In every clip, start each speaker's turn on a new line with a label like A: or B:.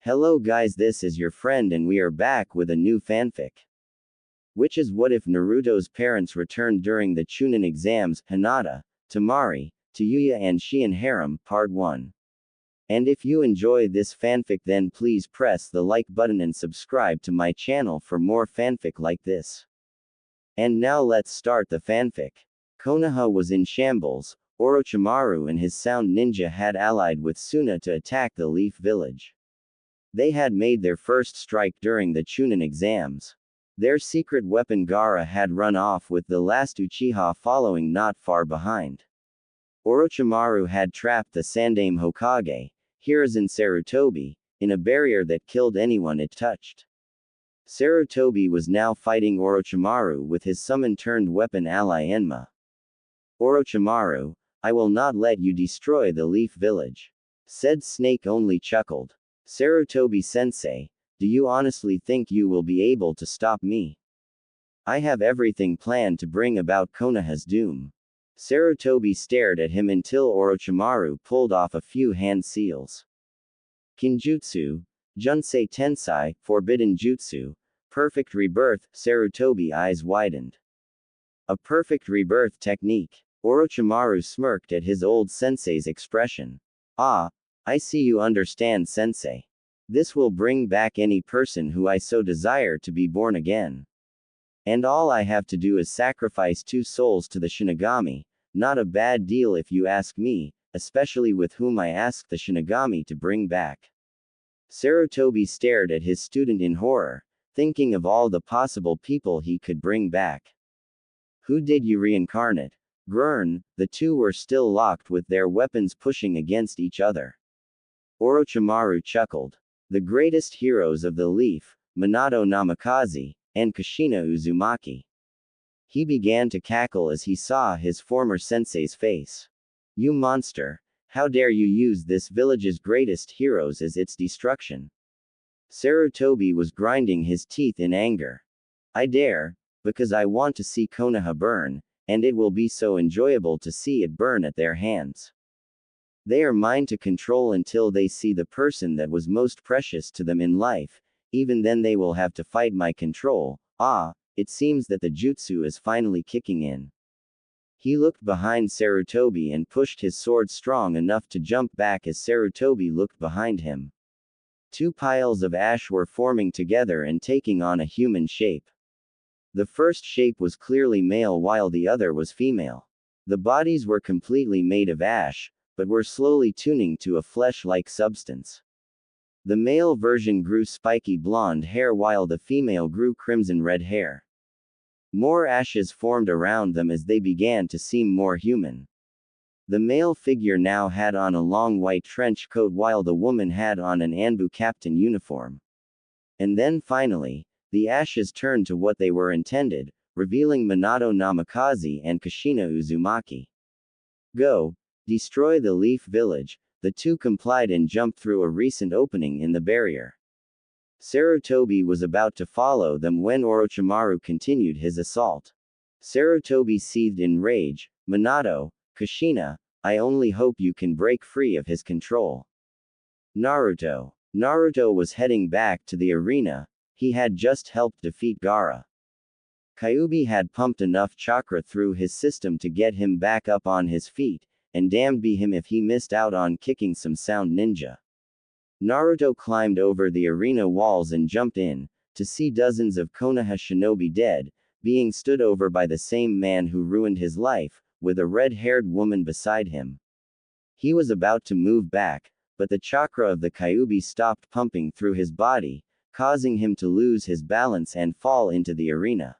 A: Hello guys, this is your friend and we are back with a new fanfic. Which is what if Naruto's parents returned during the Chunin exams, Hinata, Temari, Tayuya and Shion Harem, Part 1. And if you enjoy this fanfic then please press the like button and subscribe to my channel for more fanfic like this. And now let's start the fanfic. Konoha was in shambles. Orochimaru and his sound ninja had allied with Suna to attack the Leaf Village. They had made their first strike during the Chunin exams. Their secret weapon Gaara had run off with the last Uchiha following not far behind. Orochimaru had trapped the Sandaime Hokage, Hiruzen Sarutobi, in a barrier that killed anyone it touched. Sarutobi was now fighting Orochimaru with his summon-turned-weapon ally Enma. Orochimaru, I will not let you destroy the Leaf Village. Said Snake only chuckled. Sarutobi-sensei, do you honestly think you will be able to stop me? I have everything planned to bring about Konoha's doom. Sarutobi stared at him until Orochimaru pulled off a few hand seals. Kinjutsu, Junsei Tensai, Forbidden Jutsu, Perfect Rebirth, Sarutobi eyes widened. A perfect rebirth technique. Orochimaru smirked at his old sensei's expression. Ah, I see you understand sensei. This will bring back any person who I so desire to be born again. And all I have to do is sacrifice 2 souls to the Shinigami, not a bad deal if you ask me, especially with whom I ask the Shinigami to bring back. Sarutobi stared at his student in horror, thinking of all the possible people he could bring back. Who did you reincarnate? Grrn, the two were still locked with their weapons pushing against each other. Orochimaru chuckled. The greatest heroes of the Leaf, Minato Namikaze, and Kushina Uzumaki. He began to cackle as he saw his former sensei's face. You monster! How dare you use this village's greatest heroes as its destruction? Sarutobi was grinding his teeth in anger. I dare, because I want to see Konoha burn, and it will be so enjoyable to see it burn at their hands. They are mine to control until they see the person that was most precious to them in life, even then they will have to fight my control. Ah, it seems that the jutsu is finally kicking in. He looked behind Sarutobi and pushed his sword strong enough to jump back as Sarutobi looked behind him. 2 piles of ash were forming together and taking on a human shape. The first shape was clearly male while the other was female. The bodies were completely made of ash, but were slowly tuning to a flesh-like substance. The male version grew spiky blonde hair while the female grew crimson red hair. More ashes formed around them as they began to seem more human. The male figure now had on a long white trench coat while the woman had on an Anbu captain uniform. And then finally, the ashes turned to what they were intended, revealing Minato Namikaze and Kushina Uzumaki. Go! Destroy the Leaf Village. The two complied and jumped through a recent opening in the barrier. Sarutobi was about to follow them when Orochimaru continued his assault. Sarutobi seethed in rage. Minato, Kushina, I only hope you can break free of his control. Naruto. Naruto was heading back to the arena. He had just helped defeat Gaara. Kyuubi had pumped enough chakra through his system to get him back up on his feet, and damned be him if he missed out on kicking some sound ninja. Naruto climbed over the arena walls and jumped in, to see dozens of Konoha shinobi dead, being stood over by the same man who ruined his life, with a red-haired woman beside him. He was about to move back, but the chakra of the Kyuubi stopped pumping through his body, causing him to lose his balance and fall into the arena.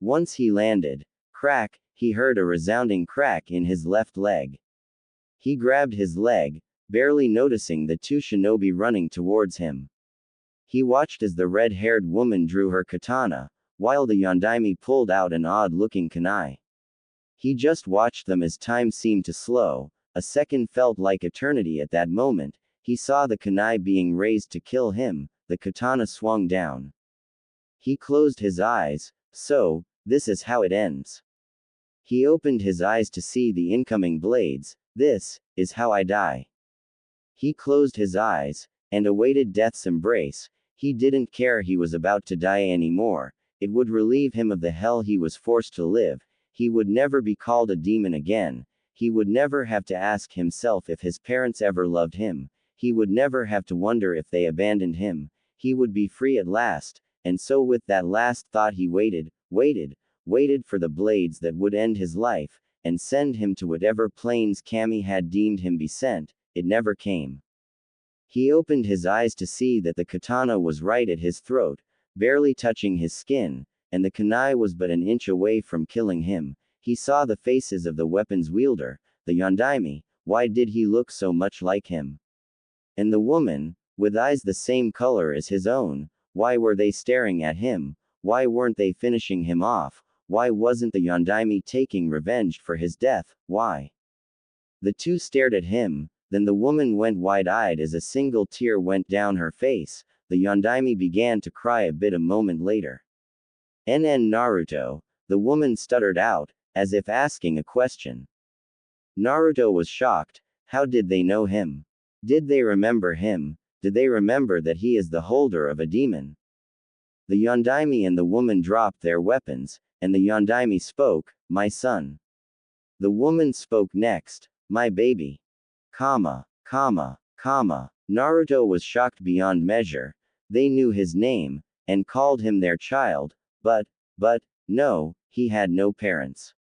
A: Once he landed, crack, he heard a resounding crack in his left leg. He grabbed his leg, barely noticing the 2 shinobi running towards him. He watched as the red-haired woman drew her katana, while the Yondaime pulled out an odd-looking kunai. He just watched them as time seemed to slow. A second felt like eternity at that moment. He saw the kunai being raised to kill him. The katana swung down. He closed his eyes. So, this is how it ends. He opened his eyes to see the incoming blades. This is how I die. He closed his eyes, and awaited death's embrace. He didn't care he was about to die anymore. It would relieve him of the hell he was forced to live. He would never be called a demon again. He would never have to ask himself if his parents ever loved him. He would never have to wonder if they abandoned him. He would be free at last. And so with that last thought he waited for the blades that would end his life, and send him to whatever planes Kami had deemed him be sent. It never came. He opened his eyes to see that the katana was right at his throat, barely touching his skin, and the kunai was but an inch away from killing him. He saw the faces of the weapon's wielder, the Yondaime. Why did he look so much like him? And the woman, with eyes the same color as his own, why were they staring at him? Why weren't they finishing him off? Why wasn't the Yondaime taking revenge for his death? Why? The two stared at him, then the woman went wide-eyed as a single tear went down her face. The Yondaime began to cry a bit a moment later. NN Naruto, the woman stuttered out, as if asking a question. Naruto was shocked. How did they know him? Did they remember him? Did they remember that he is the holder of a demon? The Yondaime and the woman dropped their weapons, and the Yondaime spoke, "My son." The woman spoke next, "My baby." Naruto was shocked beyond measure. They knew his name, and called him their child, but, no, he had no parents.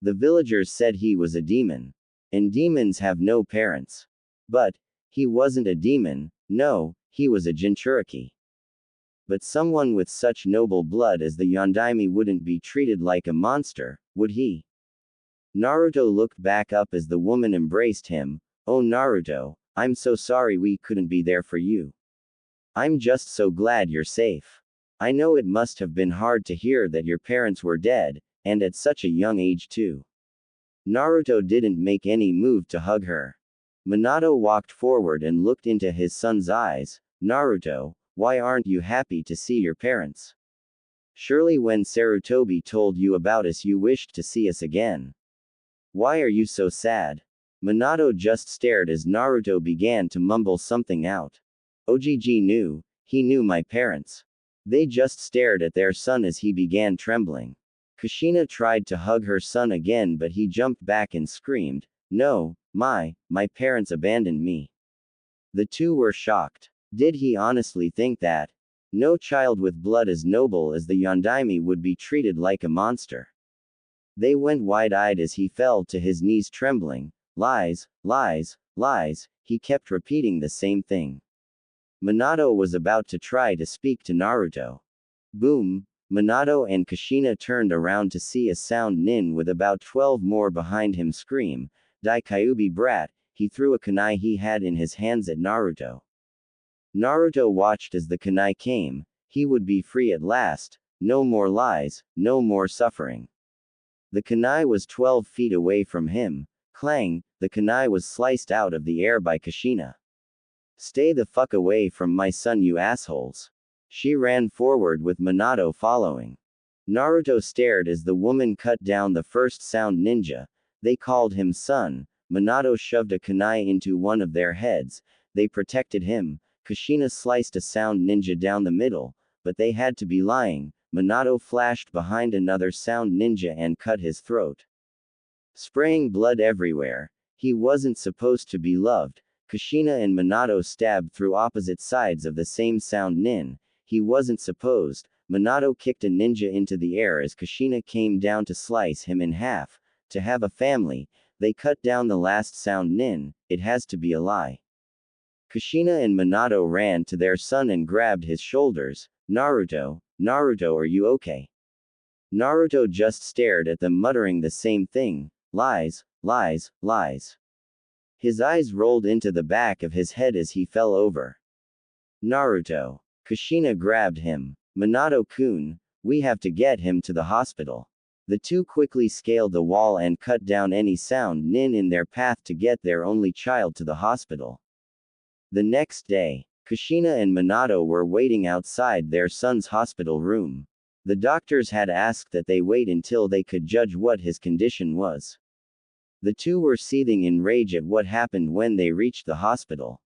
A: The villagers said he was a demon. And demons have no parents. But, he wasn't a demon, no, he was a Jinchuriki. But someone with such noble blood as the Yondaime wouldn't be treated like a monster, would he? Naruto looked back up as the woman embraced him. "Oh Naruto, I'm so sorry we couldn't be there for you. I'm just so glad you're safe. I know it must have been hard to hear that your parents were dead, and at such a young age too." Naruto didn't make any move to hug her. Minato walked forward and looked into his son's eyes. "Naruto, why aren't you happy to see your parents? Surely when Sarutobi told you about us you wished to see us again. Why are you so sad?" Minato just stared as Naruto began to mumble something out. Ogg knew, he knew my parents. They just stared at their son as he began trembling. Kushina tried to hug her son again but he jumped back and screamed, "No, my parents abandoned me." The two were shocked. Did he honestly think that no child with blood as noble as the Yondaime would be treated like a monster? They went wide-eyed as he fell to his knees trembling. Lies, lies, lies, he kept repeating the same thing. Minato was about to try to speak to Naruto. Boom! Minato and Kushina turned around to see a sound nin with about 12 more behind him scream, "Dai Kyuubi brat!" He threw a kunai he had in his hands at Naruto. Naruto watched as the kunai came. He would be free at last. No more lies, no more suffering. The kunai was 12 feet away from him. Clang! The kunai was sliced out of the air by Kushina. "Stay the fuck away from my son, you assholes." She ran forward with Minato following. Naruto stared as the woman cut down the first sound ninja. They called him son. Minato shoved a kunai into one of their heads. They protected him. Kushina sliced a sound ninja down the middle, but they had to be lying. Minato flashed behind another sound ninja and cut his throat. Spraying blood everywhere. He wasn't supposed to be loved. Kushina and Minato stabbed through opposite sides of the same sound nin. He wasn't supposed. Minato kicked a ninja into the air as Kushina came down to slice him in half. To have a family, they cut down the last sound nin. It has to be a lie. Kushina and Minato ran to their son and grabbed his shoulders. Naruto, are you okay?" Naruto just stared at them muttering the same thing. Lies, lies, lies. His eyes rolled into the back of his head as he fell over. "Naruto." Kushina grabbed him. "Minato-kun, we have to get him to the hospital." The two quickly scaled the wall and cut down any sound nin in their path to get their only child to the hospital. The next day, Kushina and Minato were waiting outside their son's hospital room. The doctors had asked that they wait until they could judge what his condition was. The two were seething in rage at what happened when they reached the hospital.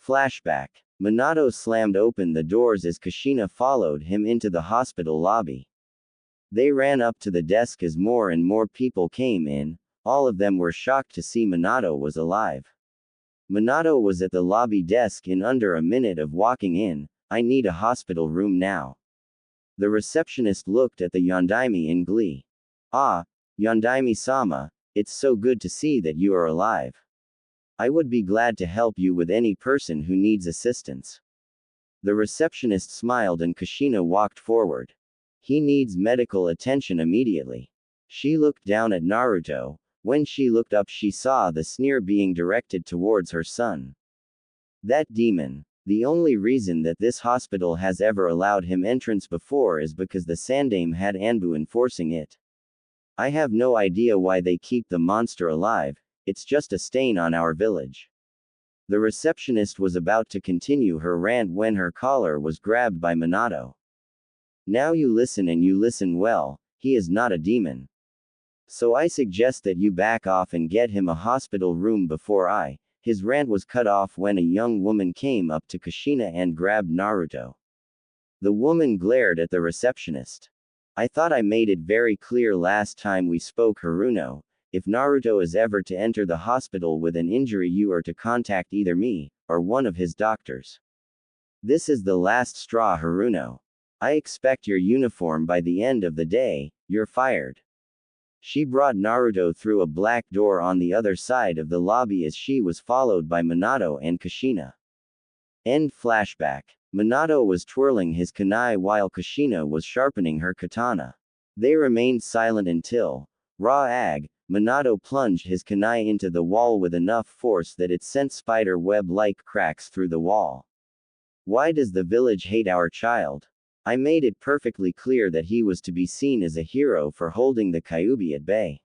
A: Flashback. Minato slammed open the doors as Kushina followed him into the hospital lobby. They ran up to the desk as more and more people came in. All of them were shocked to see Minato was alive. Minato was at the lobby desk in under a minute of walking in. I need a hospital room now. The receptionist looked at the Yondaime in glee. Ah, Yondaime-sama, it's so good to see that you are alive. I would be glad to help you with any person who needs assistance. The receptionist smiled and Kushina walked forward. He needs medical attention immediately. She looked down at Naruto. When she looked up, she saw the sneer being directed towards her son. That demon. The only reason that this hospital has ever allowed him entrance before is because the Sandaime had Anbu enforcing it. I have no idea why they keep the monster alive, it's just a stain on our village. The receptionist was about to continue her rant when her collar was grabbed by Minato. Now you listen and you listen well, he is not a demon. So I suggest that you back off and get him a hospital room before I. His rant was cut off when a young woman came up to Kushina and grabbed Naruto. The woman glared at the receptionist. I thought I made it very clear last time we spoke, Haruno. If Naruto is ever to enter the hospital with an injury, you are to contact either me, or one of his doctors. This is the last straw, Haruno. I expect your uniform by the end of the day, you're fired. She brought Naruto through a black door on the other side of the lobby as she was followed by Minato and Kushina. End flashback. Minato was twirling his kunai while Kushina was sharpening her katana. They remained silent until, Minato plunged his kunai into the wall with enough force that it sent spider web-like cracks through the wall. Why does the village hate our child? I made it perfectly clear that he was to be seen as a hero for holding the Kyuubi at bay.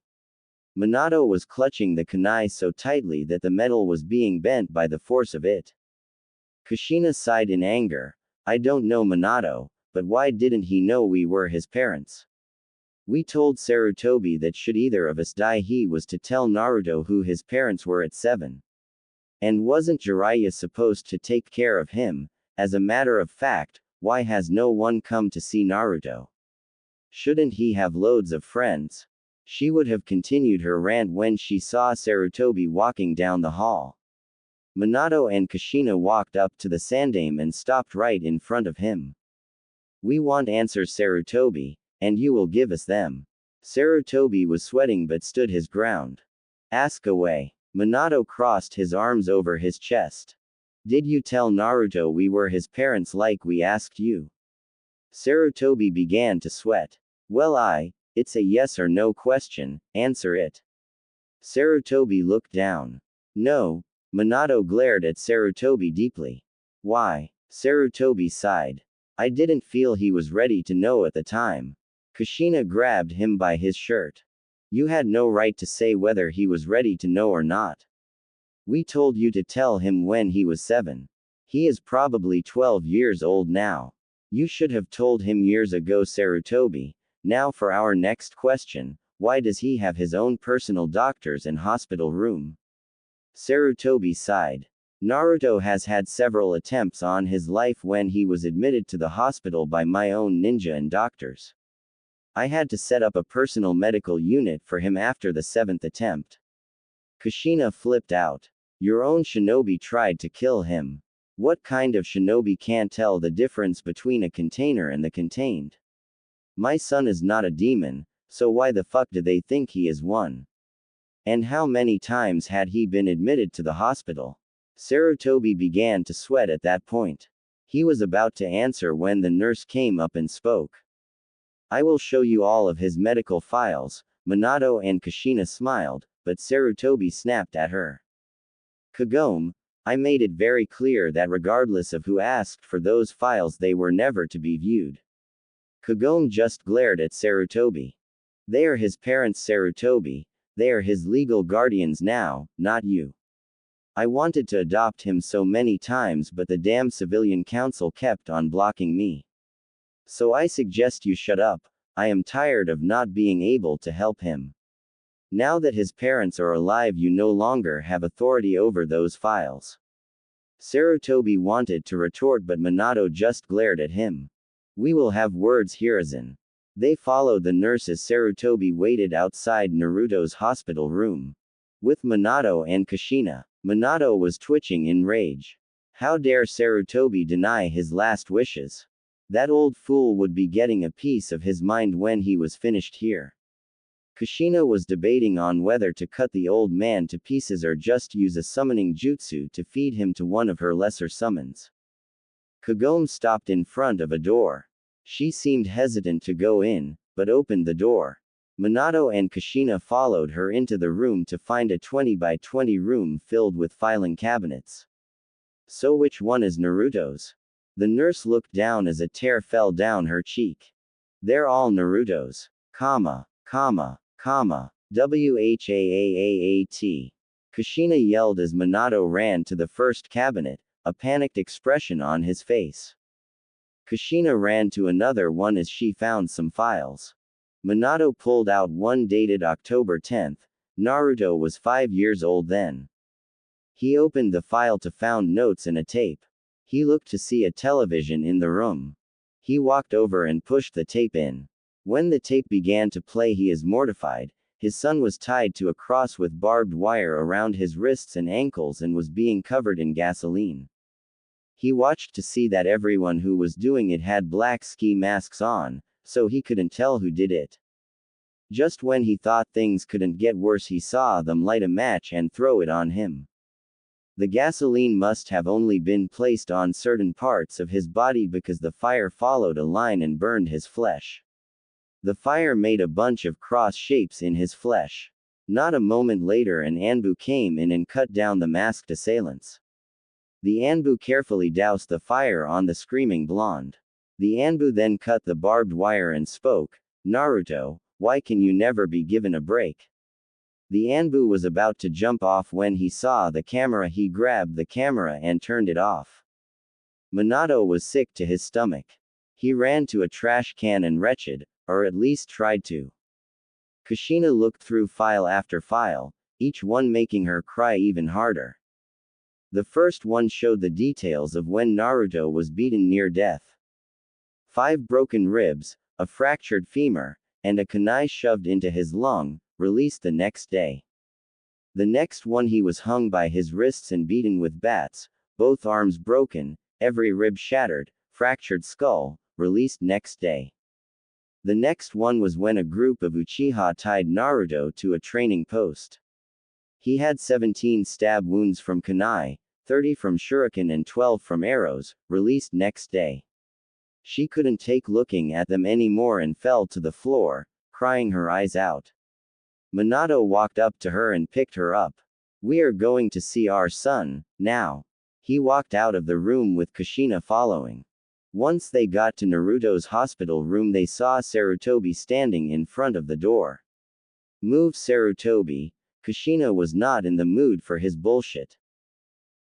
A: Minato was clutching the kunai so tightly that the metal was being bent by the force of it. Kushina sighed in anger. I don't know Minato, but why didn't he know we were his parents? We told Sarutobi that should either of us die, he was to tell Naruto who his parents were at 7. And wasn't Jiraiya supposed to take care of him? As a matter of fact, why has no one come to see Naruto? Shouldn't he have loads of friends? She would have continued her rant when she saw Sarutobi walking down the hall. Minato and Kushina walked up to the Sandaime and stopped right in front of him. We want answers, Sarutobi, and you will give us them. Sarutobi was sweating but stood his ground. Ask away. Minato crossed his arms over his chest. Did you tell Naruto we were his parents like we asked you? Sarutobi began to sweat. Well, it's a yes or no question, answer it. Sarutobi looked down. No. Minato glared at Sarutobi deeply. Why? Sarutobi sighed. I didn't feel he was ready to know at the time. Kushina grabbed him by his shirt. You had no right to say whether he was ready to know or not. We told you to tell him when he was 7. He is probably 12 years old now. You should have told him years ago, Sarutobi. Now for our next question, why does he have his own personal doctors and hospital room? Sarutobi sighed. Naruto has had several attempts on his life when he was admitted to the hospital by my own ninja and doctors. I had to set up a personal medical unit for him after the 7th attempt. Kushina flipped out. Your own shinobi tried to kill him. What kind of shinobi can't tell the difference between a container and the contained? My son is not a demon, so why the fuck do they think he is one? And how many times had he been admitted to the hospital? Sarutobi began to sweat at that point. He was about to answer when the nurse came up and spoke. I will show you all of his medical files. Minato and Kushina smiled, but Sarutobi snapped at her. Kagome, I made it very clear that regardless of who asked for those files, they were never to be viewed. Kagome just glared at Sarutobi. They are his parents, Sarutobi. They are his legal guardians now, not you. I wanted to adopt him so many times, but the damn civilian council kept on blocking me. So I suggest you shut up. I am tired of not being able to help him. Now that his parents are alive, you no longer have authority over those files. Sarutobi wanted to retort but Minato just glared at him. We will have words, Hiruzen. They followed the nurse as Sarutobi waited outside Naruto's hospital room. With Minato and Kushina, Minato was twitching in rage. How dare Sarutobi deny his last wishes? That old fool would be getting a piece of his mind when he was finished here. Kushina was debating on whether to cut the old man to pieces or just use a summoning jutsu to feed him to one of her lesser summons. Kagome stopped in front of a door. She seemed hesitant to go in, but opened the door. Minato and Kushina followed her into the room to find a 20 by 20 room filled with filing cabinets. So which one is Naruto's? The nurse looked down as a tear fell down her cheek. They're all Naruto's. WHAAAAT. Kushina yelled as Minato ran to the first cabinet, a panicked expression on his face. Kushina ran to another one as she found some files. Minato pulled out one dated October 10th. Naruto was 5 years old then. He opened the file to found notes and a tape. He looked to see a television in the room. He walked over and pushed the tape in. When the tape began to play, he is mortified. His son was tied to a cross with barbed wire around his wrists and ankles and was being covered in gasoline. He watched to see that everyone who was doing it had black ski masks on, so he couldn't tell who did it. Just when he thought things couldn't get worse, he saw them light a match and throw it on him. The gasoline must have only been placed on certain parts of his body because the fire followed a line and burned his flesh. The fire made a bunch of cross shapes in his flesh. Not a moment later, an Anbu came in and cut down the masked assailants. The Anbu carefully doused the fire on the screaming blonde. The Anbu then cut the barbed wire and spoke, "Naruto, why can you never be given a break?" The Anbu was about to jump off when he saw the camera. He grabbed the camera and turned it off. Minato was sick to his stomach. He ran to a trash can and wretched, or at least tried to. Kushina looked through file after file, each one making her cry even harder. The first one showed the details of when Naruto was beaten near death. 5 broken ribs, a fractured femur, and a kunai shoved into his lung, released the next day. The next one, he was hung by his wrists and beaten with bats, both arms broken, every rib shattered, fractured skull, released next day. The next one was when a group of Uchiha tied Naruto to a training post. He had 17 stab wounds from kunai, 30 from shuriken and 12 from arrows, released next day. She couldn't take looking at them anymore and fell to the floor, crying her eyes out. Minato walked up to her and picked her up. "We are going to see our son, now." He walked out of the room with Kushina following. Once they got to Naruto's hospital room, they saw Sarutobi standing in front of the door. "Move, Sarutobi." Kushina was not in the mood for his bullshit.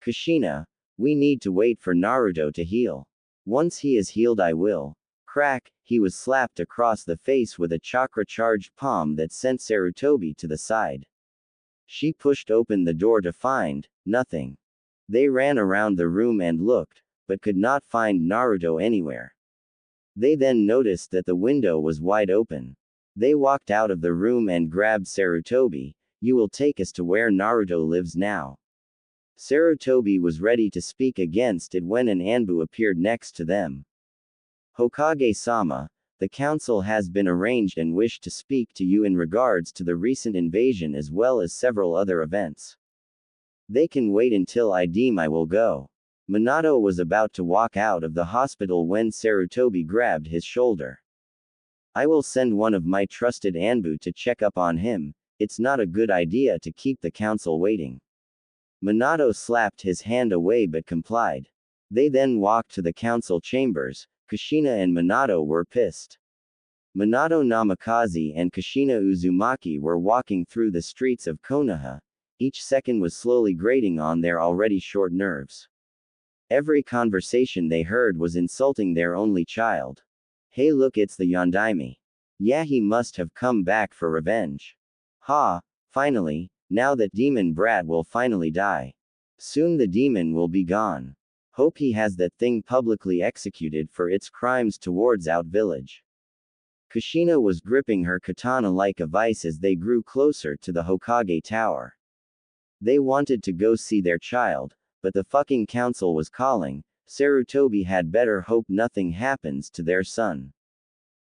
A: "Kushina, we need to wait for Naruto to heal. Once he is healed, I will." Crack, he was slapped across the face with a chakra-charged palm that sent Sarutobi to the side. She pushed open the door to find nothing. They ran around the room and looked, but could not find Naruto anywhere. They then noticed that the window was wide open. They walked out of the room and grabbed Sarutobi. "You will take us to where Naruto lives now." Sarutobi was ready to speak against it when an Anbu appeared next to them. "Hokage-sama, the council has been arranged and wished to speak to you in regards to the recent invasion as well as several other events. They can wait until I deem I will go." Minato was about to walk out of the hospital when Sarutobi grabbed his shoulder. "I will send one of my trusted Anbu to check up on him. It's not a good idea to keep the council waiting." Minato slapped his hand away but complied. They then walked to the council chambers. Kushina and Minato were pissed. Minato Namikaze and Kushina Uzumaki were walking through the streets of Konoha. Each second was slowly grating on their already short nerves. Every conversation they heard was insulting their only child. "Hey, look, it's the Yondaime. Yeah, he must have come back for revenge. Ha, finally, now that demon brat will finally die." Soon the demon will be gone. Hope he has that thing publicly executed for its crimes towards Out Village. Kushina was gripping her katana like a vice as they grew closer to the Hokage Tower. They wanted to go see their child, but the fucking council was calling. Sarutobi had better hope nothing happens to their son.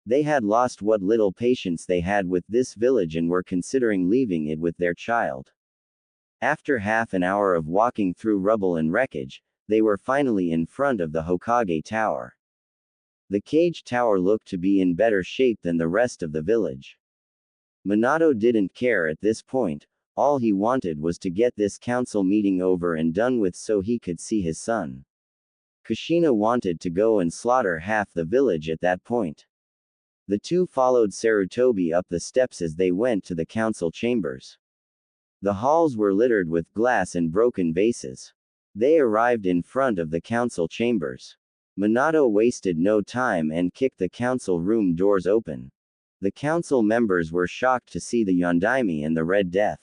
A: They had lost what little patience they had with this village and were considering leaving it with their child. After half an hour of walking through rubble and wreckage, they were finally in front of the Hokage Tower. The cage tower looked to be in better shape than the rest of the village. Minato didn't care at this point, all he wanted was to get this council meeting over and done with so he could see his son. Kushina wanted to go and slaughter half the village at that point. The two followed Sarutobi up the steps as they went to the council chambers. The halls were littered with glass and broken vases. They arrived in front of the council chambers. Minato wasted no time and kicked the council room doors open. The council members were shocked to see the Yondaime and the Red Death.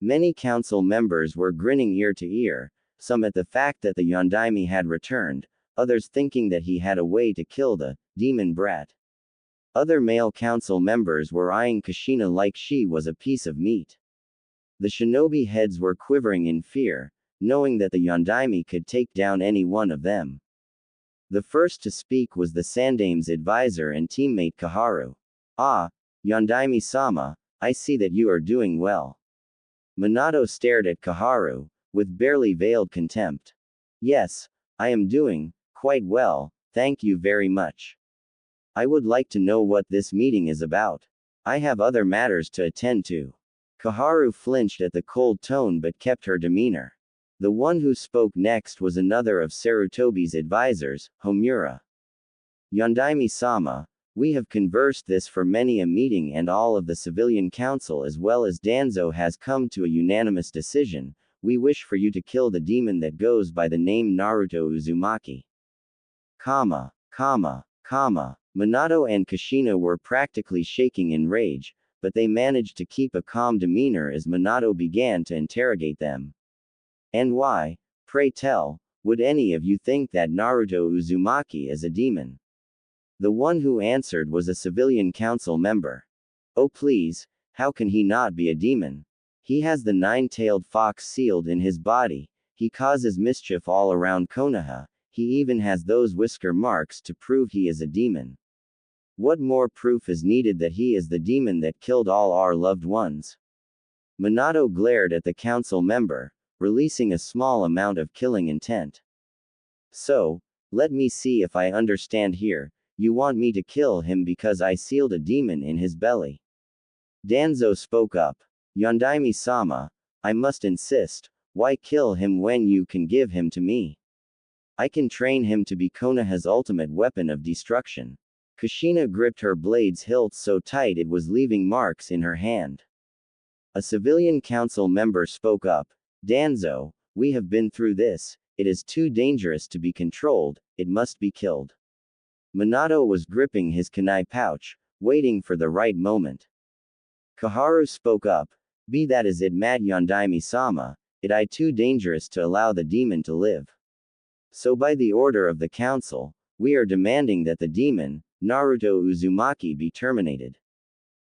A: Many council members were grinning ear to ear, some at the fact that the Yondaime had returned, others thinking that he had a way to kill the demon brat. Other male council members were eyeing Kushina like she was a piece of meat. The shinobi heads were quivering in fear, knowing that the Yondaime could take down any one of them. The first to speak was the Sandame's advisor and teammate Kaharu. Ah, Yondaime-sama, I see that you are doing well. Minato stared at Kaharu, with barely veiled contempt. Yes, I am doing quite well, thank you very much. I would like to know what this meeting is about. I have other matters to attend to. Kaharu flinched at the cold tone but kept her demeanor. The one who spoke next was another of Sarutobi's advisors, Homura. Yondaime-sama, we have conversed this for many a meeting and all of the civilian council as well as Danzo has come to a unanimous decision. We wish for you to kill the demon that goes by the name Naruto Uzumaki. Minato and Kushina were practically shaking in rage, but they managed to keep a calm demeanor as Minato began to interrogate them. And why, pray tell, would any of you think that Naruto Uzumaki is a demon? The one who answered was a civilian council member. Oh please, how can he not be a demon? He has the nine-tailed fox sealed in his body, he causes mischief all around Konoha, he even has those whisker marks to prove he is a demon. What more proof is needed that he is the demon that killed all our loved ones? Minato glared at the council member, releasing a small amount of killing intent. So, let me see if I understand here, you want me to kill him because I sealed a demon in his belly. Danzo spoke up. Yondaime-sama, I must insist, why kill him when you can give him to me? I can train him to be Konoha's ultimate weapon of destruction. Kushina gripped her blade's hilt so tight it was leaving marks in her hand. A civilian council member spoke up. Danzo, we have been through this, it is too dangerous to be controlled, it must be killed. Minato was gripping his kunai pouch, waiting for the right moment. Kaharu spoke up. Be that as it may, Yondaime-sama, it is too dangerous to allow the demon to live. So by the order of the council, we are demanding that the demon, Naruto Uzumaki, be terminated.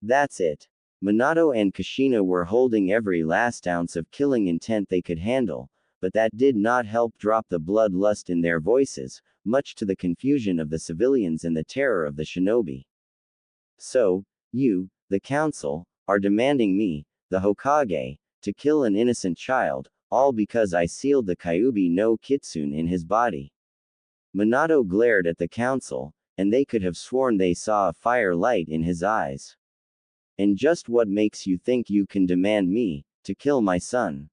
A: That's it. Minato and Kushina were holding every last ounce of killing intent they could handle, but that did not help drop the bloodlust in their voices, much to the confusion of the civilians and the terror of the shinobi. So, you, the council, are demanding me, the Hokage, to kill an innocent child, all because I sealed the Kyuubi no Kitsune in his body. Minato glared at the council, and they could have sworn they saw a fire light in his eyes. And just what makes you think you can demand me, to kill my son?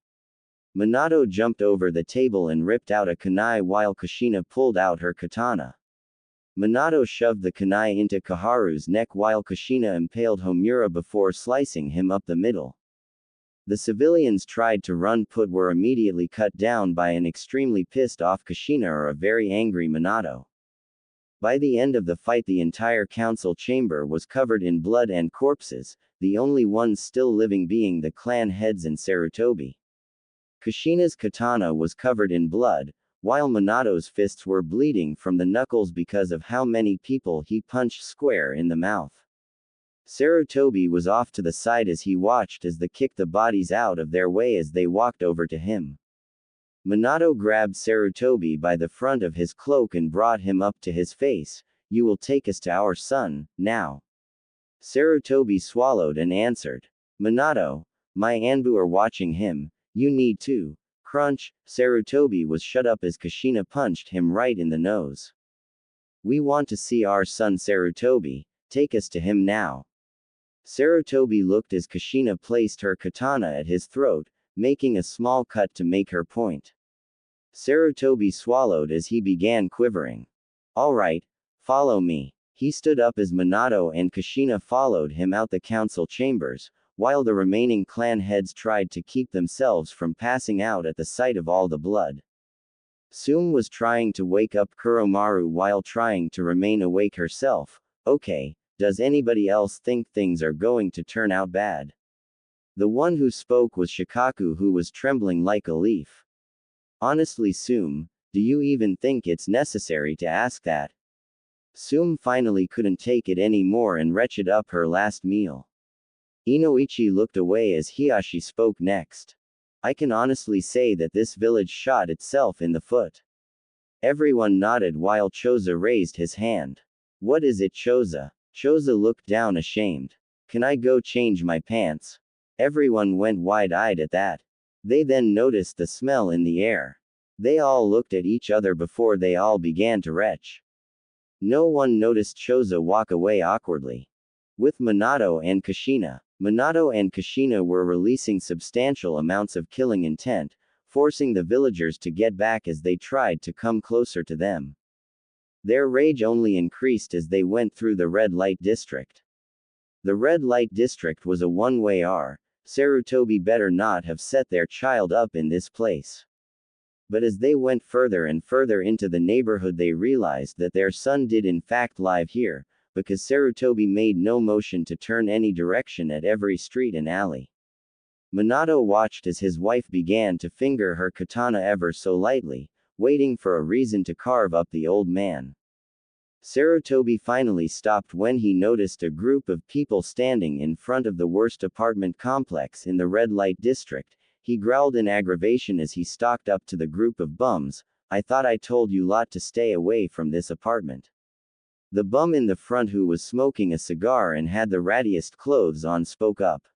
A: Minato jumped over the table and ripped out a kunai while Kushina pulled out her katana. Minato shoved the kunai into Kaharu's neck while Kushina impaled Homura before slicing him up the middle. The civilians tried to run but were immediately cut down by an extremely pissed off Kushina or a very angry Minato. By the end of the fight the entire council chamber was covered in blood and corpses, the only ones still living being the clan heads and Sarutobi. Kushina's katana was covered in blood, while Minato's fists were bleeding from the knuckles because of how many people he punched square in the mouth. Sarutobi was off to the side as he watched as they kicked the bodies out of their way as they walked over to him. Minato grabbed Sarutobi by the front of his cloak and brought him up to his face. "You will take us to our son, now." Sarutobi swallowed and answered. "Minato, my Anbu are watching him, you need to." Crunch, Sarutobi was shut up as Kushina punched him right in the nose. "We want to see our son Sarutobi, take us to him now." Sarutobi looked as Kushina placed her katana at his throat, making a small cut to make her point. Sarutobi swallowed as he began quivering. "All right, follow me." He stood up as Minato and Kushina followed him out the council chambers, while the remaining clan heads tried to keep themselves from passing out at the sight of all the blood. Sume was trying to wake up Kuromaru while trying to remain awake herself. "Okay, does anybody else think things are going to turn out bad?" The one who spoke was Shikaku, who was trembling like a leaf. "Honestly, Sume, do you even think it's necessary to ask that?" Sume finally couldn't take it anymore and retched up her last meal. Inoichi looked away as Hiashi spoke next. "I can honestly say that this village shot itself in the foot." Everyone nodded while Choza raised his hand. "What is it, Choza?" Choza looked down ashamed. "Can I go change my pants?" Everyone went wide-eyed at that. They then noticed the smell in the air. They all looked at each other before they all began to retch. No one noticed Choza walk away awkwardly. With Minato and Kushina were releasing substantial amounts of killing intent, forcing the villagers to get back as they tried to come closer to them. Their rage only increased as they went through the red light district. The red light district was a one-way R. Sarutobi better not have set their child up in this place. But as they went further and further into the neighborhood, they realized that their son did in fact live here, because Sarutobi made no motion to turn any direction at every street and alley. Minato watched as his wife began to finger her katana ever so lightly, waiting for a reason to carve up the old man. Sarutobi finally stopped when he noticed a group of people standing in front of the worst apartment complex in the red light district. He growled in aggravation as he stalked up to the group of bums. "I thought I told you lot to stay away from this apartment." The bum in the front, who was smoking a cigar and had the rattiest clothes on, spoke up.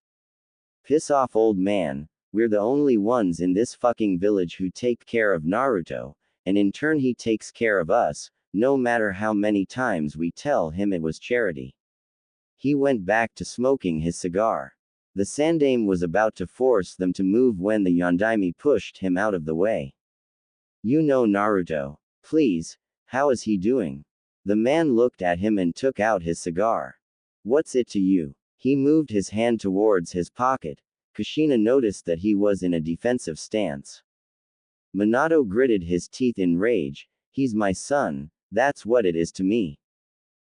A: "Piss off, old man, we're the only ones in this fucking village who take care of Naruto, and in turn he takes care of us, no matter how many times we tell him it was charity." He went back to smoking his cigar. The Sandaime was about to force them to move when the Yondaime pushed him out of the way. "You know Naruto. Please, how is he doing?" The man looked at him and took out his cigar. "What's it to you?" He moved his hand towards his pocket. Kushina noticed that he was in a defensive stance. Minato gritted his teeth in rage. "He's my son, that's what it is to me."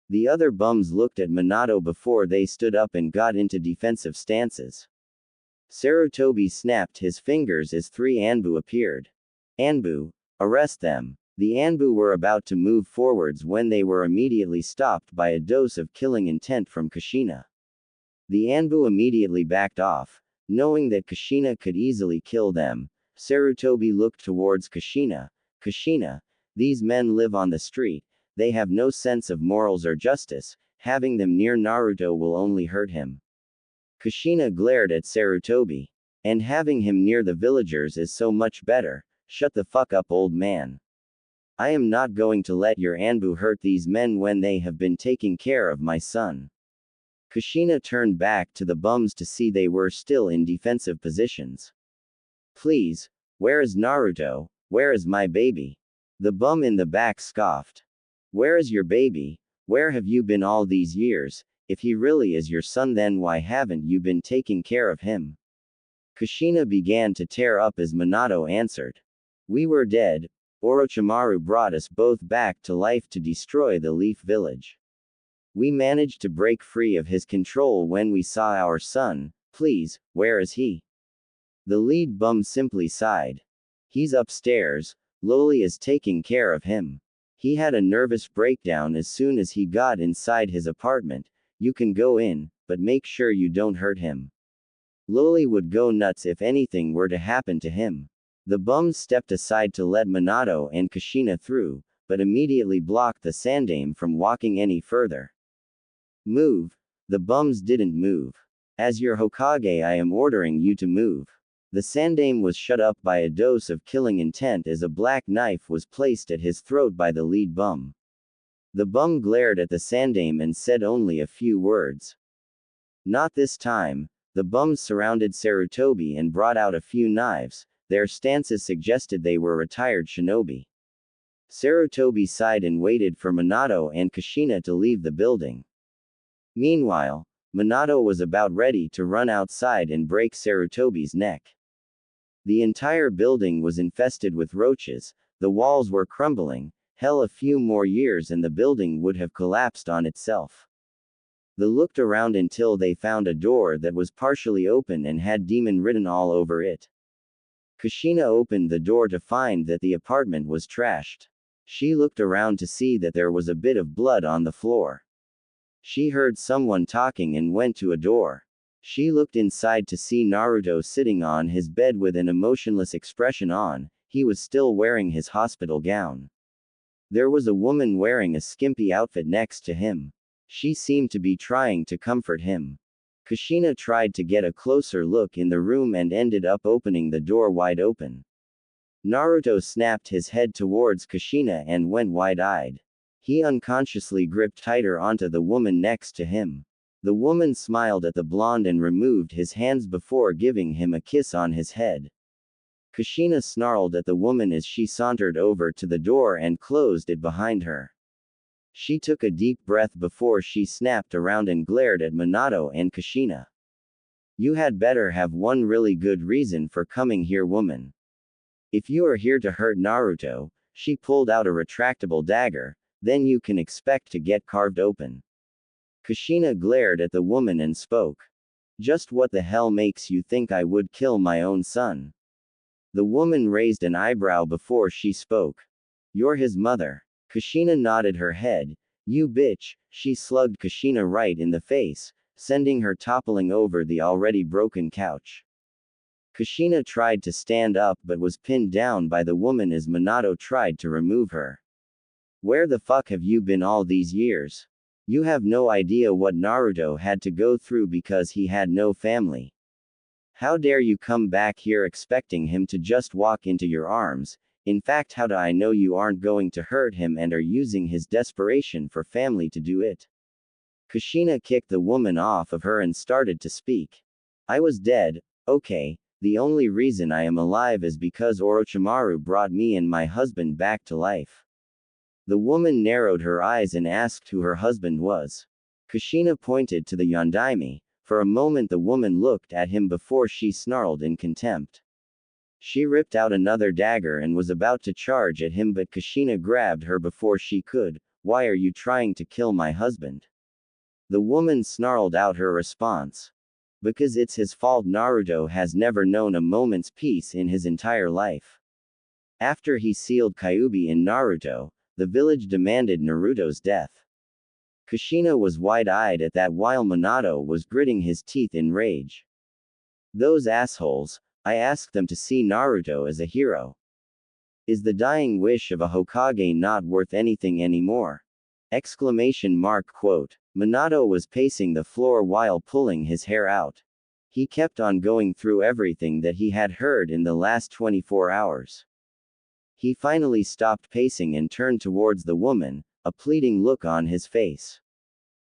A: The other bums looked at Minato before they stood up and got into defensive stances. Sarutobi snapped his fingers as 3 Anbu appeared. "Anbu, arrest them." The Anbu were about to move forwards when they were immediately stopped by a dose of killing intent from Kushina. The Anbu immediately backed off, knowing that Kushina could easily kill them. Sarutobi looked towards Kushina. "Kushina, these men live on the street, they have no sense of morals or justice, having them near Naruto will only hurt him." Kushina glared at Sarutobi. "And having him near the villagers is so much better. Shut the fuck up, old man. I am not going to let your Anbu hurt these men when they have been taking care of my son." Kushina turned back to the bums to see they were still in defensive positions. "Please, where is Naruto? Where is my baby?" The bum in the back scoffed. "Where is your baby? Where have you been all these years? If he really is your son, then why haven't you been taking care of him?" Kushina began to tear up as Minato answered. "We were dead. Orochimaru brought us both back to life to destroy the Leaf Village. We managed to break free of his control when we saw our son. Please, where is he?" The lead bum simply sighed. He's upstairs, Loli is taking care of him. He had a nervous breakdown as soon as he got inside his apartment. You can go in, but make sure you don't hurt him. Loli would go nuts if anything were to happen to him. The bums stepped aside to let Minato and Kushina through, but immediately blocked the Sandame from walking any further. Move. The bums didn't move. As your Hokage, I am ordering you to move. The Sandame was shut up by a dose of killing intent as a black knife was placed at his throat by the lead bum. The bum glared at the Sandame and said only a few words. Not this time. The bums surrounded Sarutobi and brought out a few knives. Their stances suggested they were retired shinobi. Sarutobi sighed and waited for Minato and Kushina to leave the building. Meanwhile, Minato was about ready to run outside and break Sarutobi's neck. The entire building was infested with roaches, the walls were crumbling. Hell, a few more years and the building would have collapsed on itself. They looked around until they found a door that was partially open and had demon written all over it. Kushina opened the door to find that the apartment was trashed. She looked around to see that there was a bit of blood on the floor. She heard someone talking and went to a door. She looked inside to see Naruto sitting on his bed with an emotionless expression on. He was still wearing his hospital gown. There was a woman wearing a skimpy outfit next to him. She seemed to be trying to comfort him. Kushina tried to get a closer look in the room and ended up opening the door wide open. Naruto snapped his head towards Kushina and went wide-eyed. He unconsciously gripped tighter onto the woman next to him. The woman smiled at the blonde and removed his hands before giving him a kiss on his head. Kushina snarled at the woman as she sauntered over to the door and closed it behind her. She took a deep breath before she snapped around and glared at Minato and Kushina. You had better have one really good reason for coming here, woman. If you are here to hurt Naruto, she pulled out a retractable dagger, then you can expect to get carved open. Kushina glared at the woman and spoke. Just what the hell makes you think I would kill my own son? The woman raised an eyebrow before she spoke. You're his mother. Kushina nodded her head. You bitch, she slugged Kushina right in the face, sending her toppling over the already broken couch. Kushina tried to stand up but was pinned down by the woman as Minato tried to remove her. Where the fuck have you been all these years? You have no idea what Naruto had to go through because he had no family. How dare you come back here expecting him to just walk into your arms? In fact, how do I know you aren't going to hurt him and are using his desperation for family to do it? Kushina kicked the woman off of her and started to speak. I was dead, okay, the only reason I am alive is because Orochimaru brought me and my husband back to life. The woman narrowed her eyes and asked who her husband was. Kushina pointed to the Yondaime. For a moment the woman looked at him before she snarled in contempt. She ripped out another dagger and was about to charge at him, but Kushina grabbed her before she could. Why are you trying to kill my husband? The woman snarled out her response. Because it's his fault. Naruto has never known a moment's peace in his entire life. After he sealed Kyuubi in Naruto, the village demanded Naruto's death. Kushina was wide-eyed at that while Minato was gritting his teeth in rage. Those assholes, I asked them to see Naruto as a hero. Is the dying wish of a Hokage not worth anything anymore? Exclamation mark quote. Minato was pacing the floor while pulling his hair out. He kept on going through everything that he had heard in the last 24 hours. He finally stopped pacing and turned towards the woman, a pleading look on his face.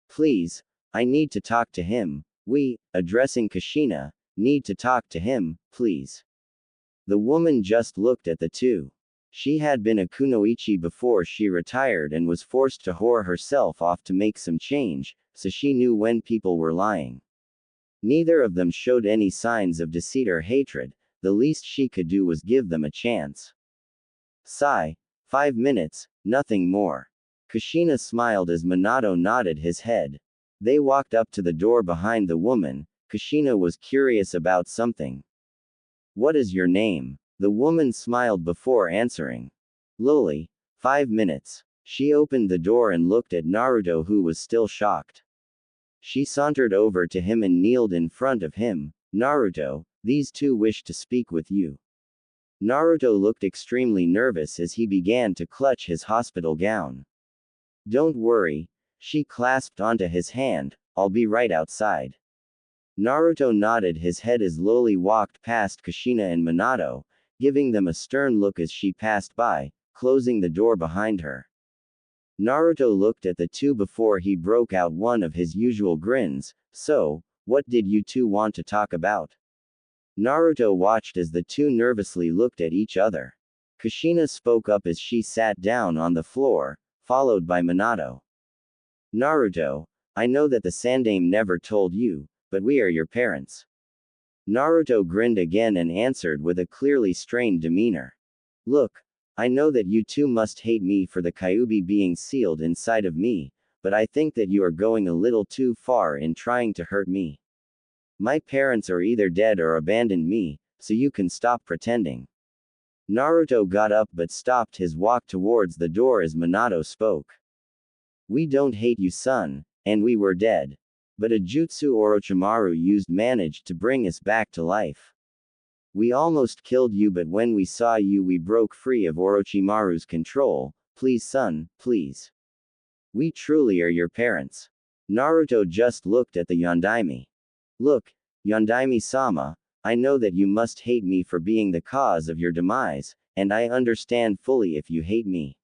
A: Please, I need to talk to him. We, addressing Kushina, need to talk to him, please. The woman just looked at the two. She had been a kunoichi before she retired and was forced to whore herself off to make some change, so she knew when people were lying. Neither of them showed any signs of deceit or hatred. The least she could do was give them a chance. Sigh. 5 minutes, nothing more. Kushina smiled as Minato nodded his head. They walked up to the door behind the woman. Kushina was curious about something. What is your name? The woman smiled before answering. Loli. 5 minutes. She opened the door and looked at Naruto, who was still shocked. She sauntered over to him and kneeled in front of him. Naruto, these two wish to speak with you. Naruto looked extremely nervous as he began to clutch his hospital gown. Don't worry, she clasped onto his hand, I'll be right outside. Naruto nodded his head as Loli walked past Kushina and Minato, giving them a stern look as she passed by, closing the door behind her. Naruto looked at the two before he broke out one of his usual grins. So, what did you two want to talk about? Naruto watched as the two nervously looked at each other. Kushina spoke up as she sat down on the floor, followed by Minato. Naruto, I know that the Sandaime never told you, but we are your parents. Naruto grinned again and answered with a clearly strained demeanor. Look, I know that you two must hate me for the Kyuubi being sealed inside of me, but I think that you are going a little too far in trying to hurt me. My parents are either dead or abandoned me, so you can stop pretending. Naruto got up but stopped his walk towards the door as Minato spoke. We don't hate you, son, and we were dead. But a jutsu Orochimaru used managed to bring us back to life. We almost killed you, but when we saw you we broke free of Orochimaru's control. Please son, please. We truly are your parents. Naruto just looked at the Yondaime. Look, Yondaime-sama, I know that you must hate me for being the cause of your demise, and I understand fully if you hate me.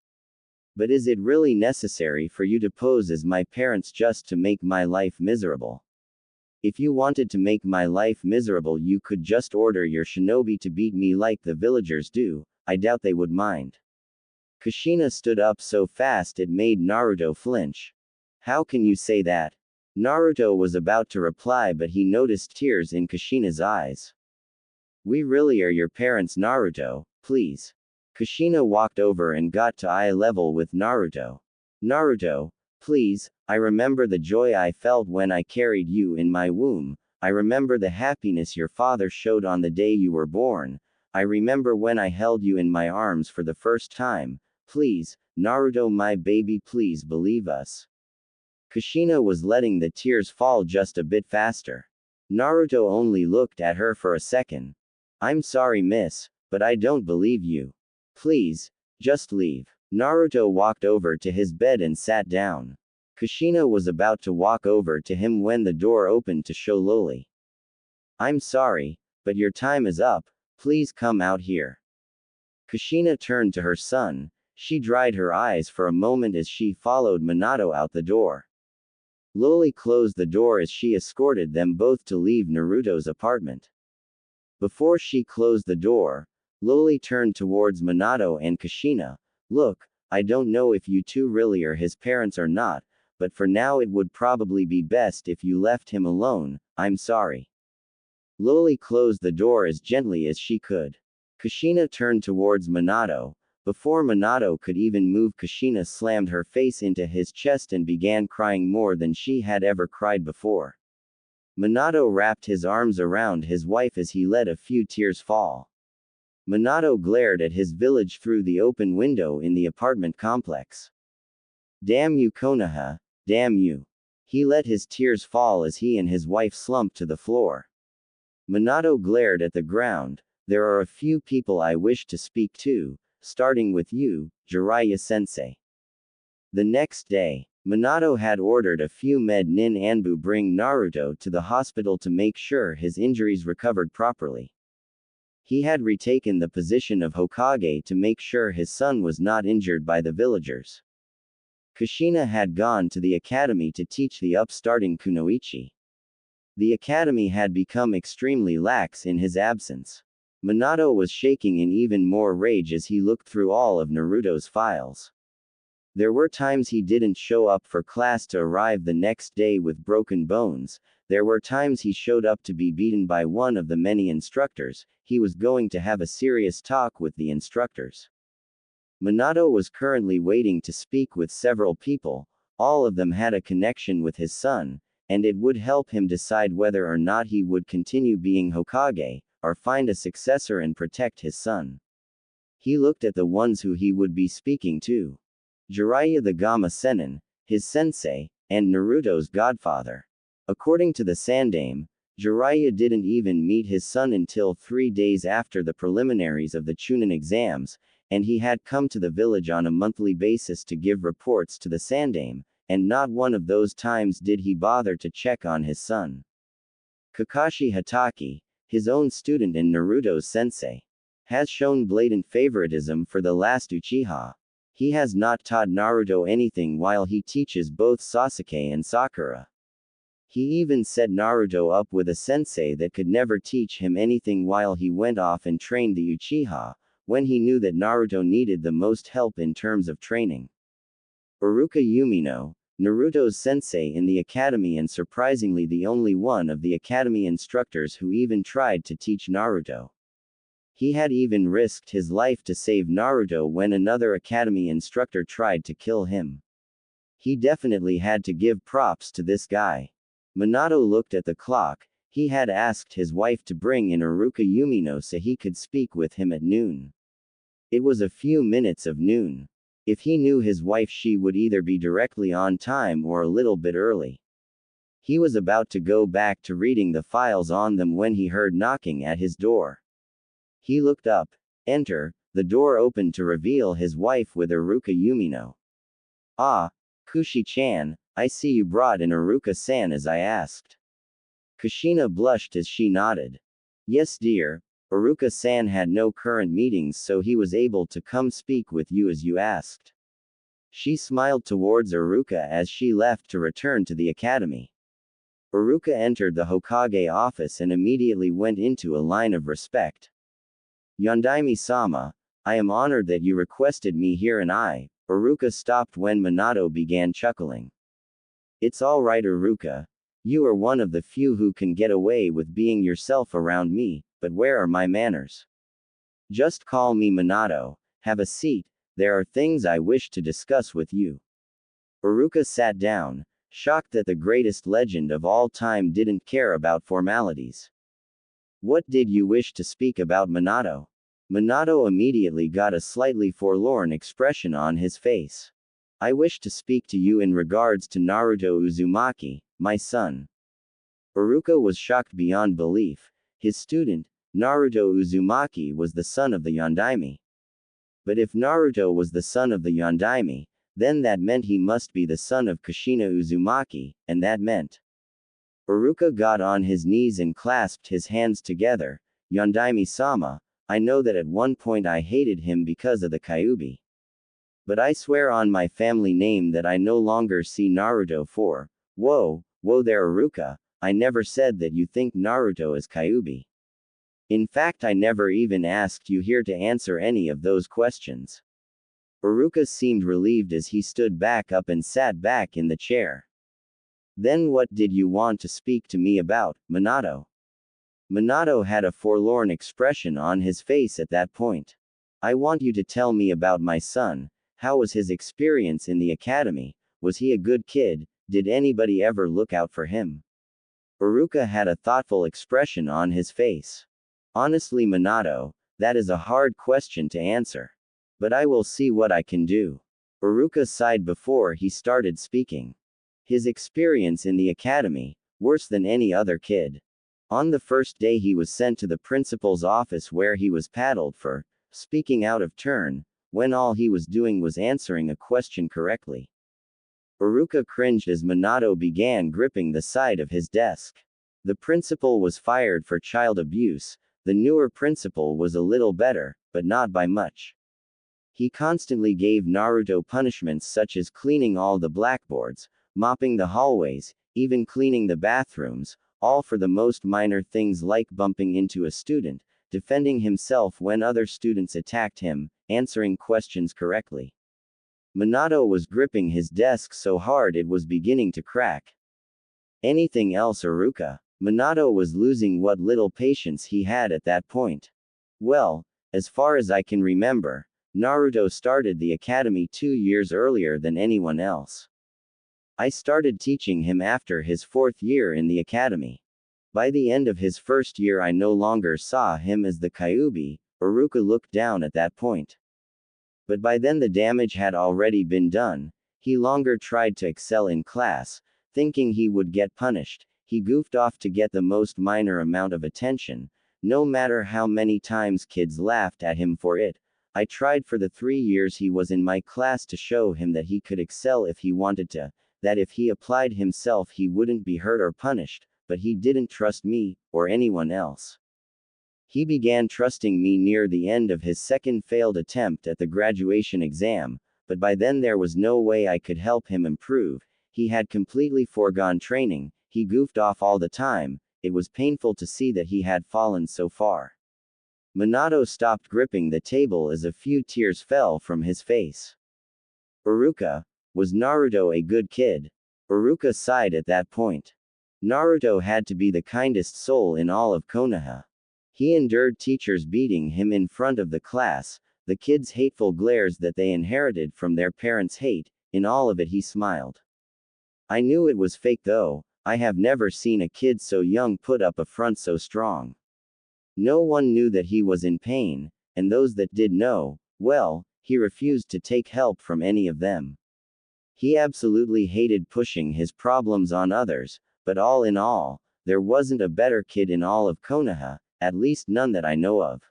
A: But is it really necessary for you to pose as my parents just to make my life miserable? If you wanted to make my life miserable, you could just order your shinobi to beat me like the villagers do. I doubt they would mind. Kushina stood up so fast it made Naruto flinch. How can you say that? Naruto was about to reply, but he noticed tears in Kushina's eyes. We really are your parents, Naruto, please. Kushina walked over and got to eye level with Naruto. Naruto, please, I remember the joy I felt when I carried you in my womb. I remember the happiness your father showed on the day you were born. I remember when I held you in my arms for the first time. Please, Naruto, my baby, please believe us. Kushina was letting the tears fall just a bit faster. Naruto only looked at her for a second. I'm sorry, miss, but I don't believe you. Please, just leave. Naruto walked over to his bed and sat down. Kushina was about to walk over to him when the door opened to show Loli. I'm sorry, but your time is up, please come out here. Kushina turned to her son. She dried her eyes for a moment as she followed Minato out the door. Loli closed the door as she escorted them both to leave Naruto's apartment. Before she closed the door, Loli turned towards Minato and Kushina. Look, I don't know if you two really are his parents or not, but for now it would probably be best if you left him alone. I'm sorry. Loli closed the door as gently as she could. Kushina turned towards Minato. Before Minato could even move, Kushina slammed her face into his chest and began crying more than she had ever cried before. Minato wrapped his arms around his wife as he let a few tears fall. Minato glared at his village through the open window in the apartment complex. Damn you, Konoha, damn you. He let his tears fall as he and his wife slumped to the floor. Minato glared at the ground. There are a few people I wish to speak to, starting with you, Jiraiya-sensei. The next day, Minato had ordered a few med-nin Anbu bring Naruto to the hospital to make sure his injuries recovered properly. He had retaken the position of Hokage to make sure his son was not injured by the villagers. Kushina had gone to the academy to teach the upstarting kunoichi. The academy had become extremely lax in his absence. Minato was shaking in even more rage as he looked through all of Naruto's files. There were times he didn't show up for class to arrive the next day with broken bones. There were times he showed up to be beaten by one of the many instructors. He was going to have a serious talk with the instructors. Minato was currently waiting to speak with several people. All of them had a connection with his son, and it would help him decide whether or not he would continue being Hokage, or find a successor and protect his son. He looked at the ones who he would be speaking to. Jiraiya the Gamma Sennin, his sensei, and Naruto's godfather. According to the Sandaime, Jiraiya didn't even meet his son until 3 days after the preliminaries of the Chunin exams, and he had come to the village on a monthly basis to give reports to the Sandaime, and not one of those times did he bother to check on his son. Kakashi Hatake, his own student and Naruto's sensei, has shown blatant favoritism for the last Uchiha. He has not taught Naruto anything while he teaches both Sasuke and Sakura. He even set Naruto up with a sensei that could never teach him anything while he went off and trained the Uchiha, when he knew that Naruto needed the most help in terms of training. Iruka Umino, Naruto's sensei in the academy and surprisingly the only one of the academy instructors who even tried to teach Naruto. He had even risked his life to save Naruto when another academy instructor tried to kill him. He definitely had to give props to this guy. Minato looked at the clock. He had asked his wife to bring in Iruka Umino so he could speak with him at noon. It was a few minutes of noon. If he knew his wife, she would either be directly on time or a little bit early. He was about to go back to reading the files on them when he heard knocking at his door. He looked up. Enter. The door opened to reveal his wife with Iruka Umino. Ah, Kushi-chan, I see you brought in Iruka-san as I asked. Kushina blushed as she nodded. Yes dear, Iruka-san had no current meetings so he was able to come speak with you as you asked. She smiled towards Iruka as she left to return to the academy. Iruka entered the Hokage office and immediately went into a line of respect. Yondaime-sama, I am honored that you requested me here and Iruka stopped when Minato began chuckling. It's alright Iruka. You are one of the few who can get away with being yourself around me, but where are my manners? Just call me Minato, have a seat, there are things I wish to discuss with you. Iruka sat down, shocked that the greatest legend of all time didn't care about formalities. What did you wish to speak about Minato? Minato immediately got a slightly forlorn expression on his face. I wish to speak to you in regards to Naruto Uzumaki, my son. Iruka was shocked beyond belief. His student, Naruto Uzumaki, was the son of the Yondaime. But if Naruto was the son of the Yondaime, then that meant he must be the son of Kushina Uzumaki, and that meant. Iruka got on his knees and clasped his hands together. Yondaime-sama, I know that at one point I hated him because of the Kyuubi. But I swear on my family name that I no longer see Naruto for. Whoa there Iruka, I never said that you think Naruto is Kyuubi. In fact I never even asked you here to answer any of those questions. Iruka seemed relieved as he stood back up and sat back in the chair. Then what did you want to speak to me about, Minato? Minato had a forlorn expression on his face at that point. I want you to tell me about my son. How was his experience in the academy? Was he a good kid? Did anybody ever look out for him? Iruka had a thoughtful expression on his face. Honestly Minato, that is a hard question to answer. But I will see what I can do. Iruka sighed before he started speaking. His experience in the academy, worse than any other kid. On the first day he was sent to the principal's office where he was paddled for speaking out of turn, when all he was doing was answering a question correctly. Iruka cringed as Minato began gripping the side of his desk. The principal was fired for child abuse. The newer principal was a little better, but not by much. He constantly gave Naruto punishments such as cleaning all the blackboards, mopping the hallways, even cleaning the bathrooms, all for the most minor things like bumping into a student, defending himself when other students attacked him, answering questions correctly. Minato was gripping his desk so hard it was beginning to crack. Anything else Iruka? Minato was losing what little patience he had at that point. Well, as far as I can remember, Naruto started the academy 2 years earlier than anyone else. I started teaching him after his 4th year in the academy. By the end of his first year I no longer saw him as the Kyuubi, Iruka looked down at that point. But by then the damage had already been done. He longer tried to excel in class, thinking he would get punished. He goofed off to get the most minor amount of attention, no matter how many times kids laughed at him for it. I tried for the 3 years he was in my class to show him that he could excel if he wanted to, that if he applied himself he wouldn't be hurt or punished, but he didn't trust me, or anyone else. He began trusting me near the end of his second failed attempt at the graduation exam, but by then there was no way I could help him improve. He had completely foregone training, he goofed off all the time. It was painful to see that he had fallen so far. Minato stopped gripping the table as a few tears fell from his face. Iruka, was Naruto a good kid? Iruka sighed at that point. Naruto had to be the kindest soul in all of Konoha. He endured teachers beating him in front of the class, the kids' hateful glares that they inherited from their parents' hate. In all of it he smiled. I knew it was fake though. I have never seen a kid so young put up a front so strong. No one knew that he was in pain, and those that did know, well, he refused to take help from any of them. He absolutely hated pushing his problems on others, but all in all, there wasn't a better kid in all of Konoha, at least none that I know of.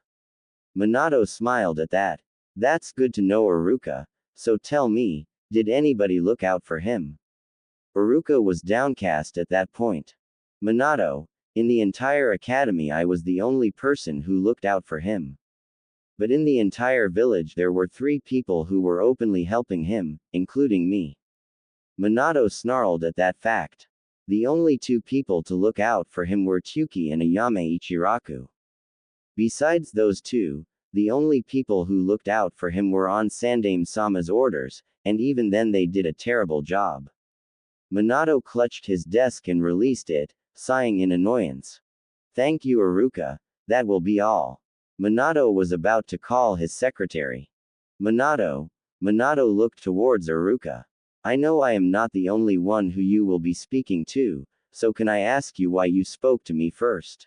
A: Minato smiled at that. That's good to know, Iruka. So tell me, did anybody look out for him? Iruka was downcast at that point. Minato, in the entire academy I was the only person who looked out for him. But in the entire village there were 3 people who were openly helping him, including me. Minato snarled at that fact. The only 2 people to look out for him were Tsuki and Ayame Ichiraku. Besides those 2, the only people who looked out for him were on Sandaime-sama's orders, and even then they did a terrible job. Minato clutched his desk and released it, sighing in annoyance. Thank you, Iruka, that will be all. Minato was about to call his secretary. Minato looked towards Iruka. I know I am not the only one who you will be speaking to, so can I ask you why you spoke to me first?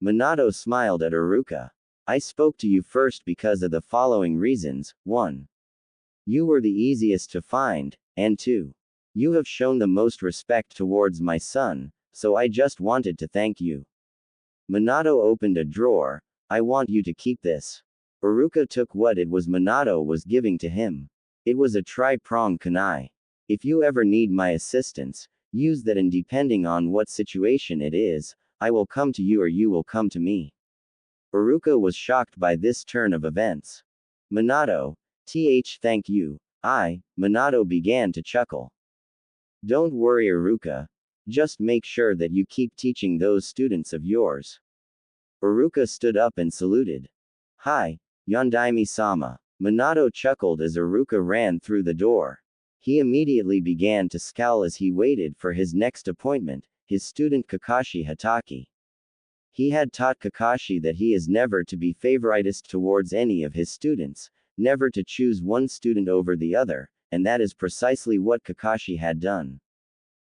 A: Minato smiled at Iruka. I spoke to you first because of the following reasons. 1. You were the easiest to find, and 2. You have shown the most respect towards my son, so I just wanted to thank you. Minato opened a drawer. I want you to keep this. Iruka took what it was Minato was giving to him. It was a tri-pronged kunai. If you ever need my assistance, use that, and depending on what situation it is, I will come to you or you will come to me. Iruka was shocked by this turn of events. Minato, thank you. Minato began to chuckle. Don't worry, Iruka. Just make sure that you keep teaching those students of yours. Iruka stood up and saluted. Hi, Yondaime-sama. Minato chuckled as Iruka ran through the door. He immediately began to scowl as he waited for his next appointment, his student Kakashi Hatake. He had taught Kakashi that he is never to be favoritist towards any of his students, never to choose one student over the other, and that is precisely what Kakashi had done.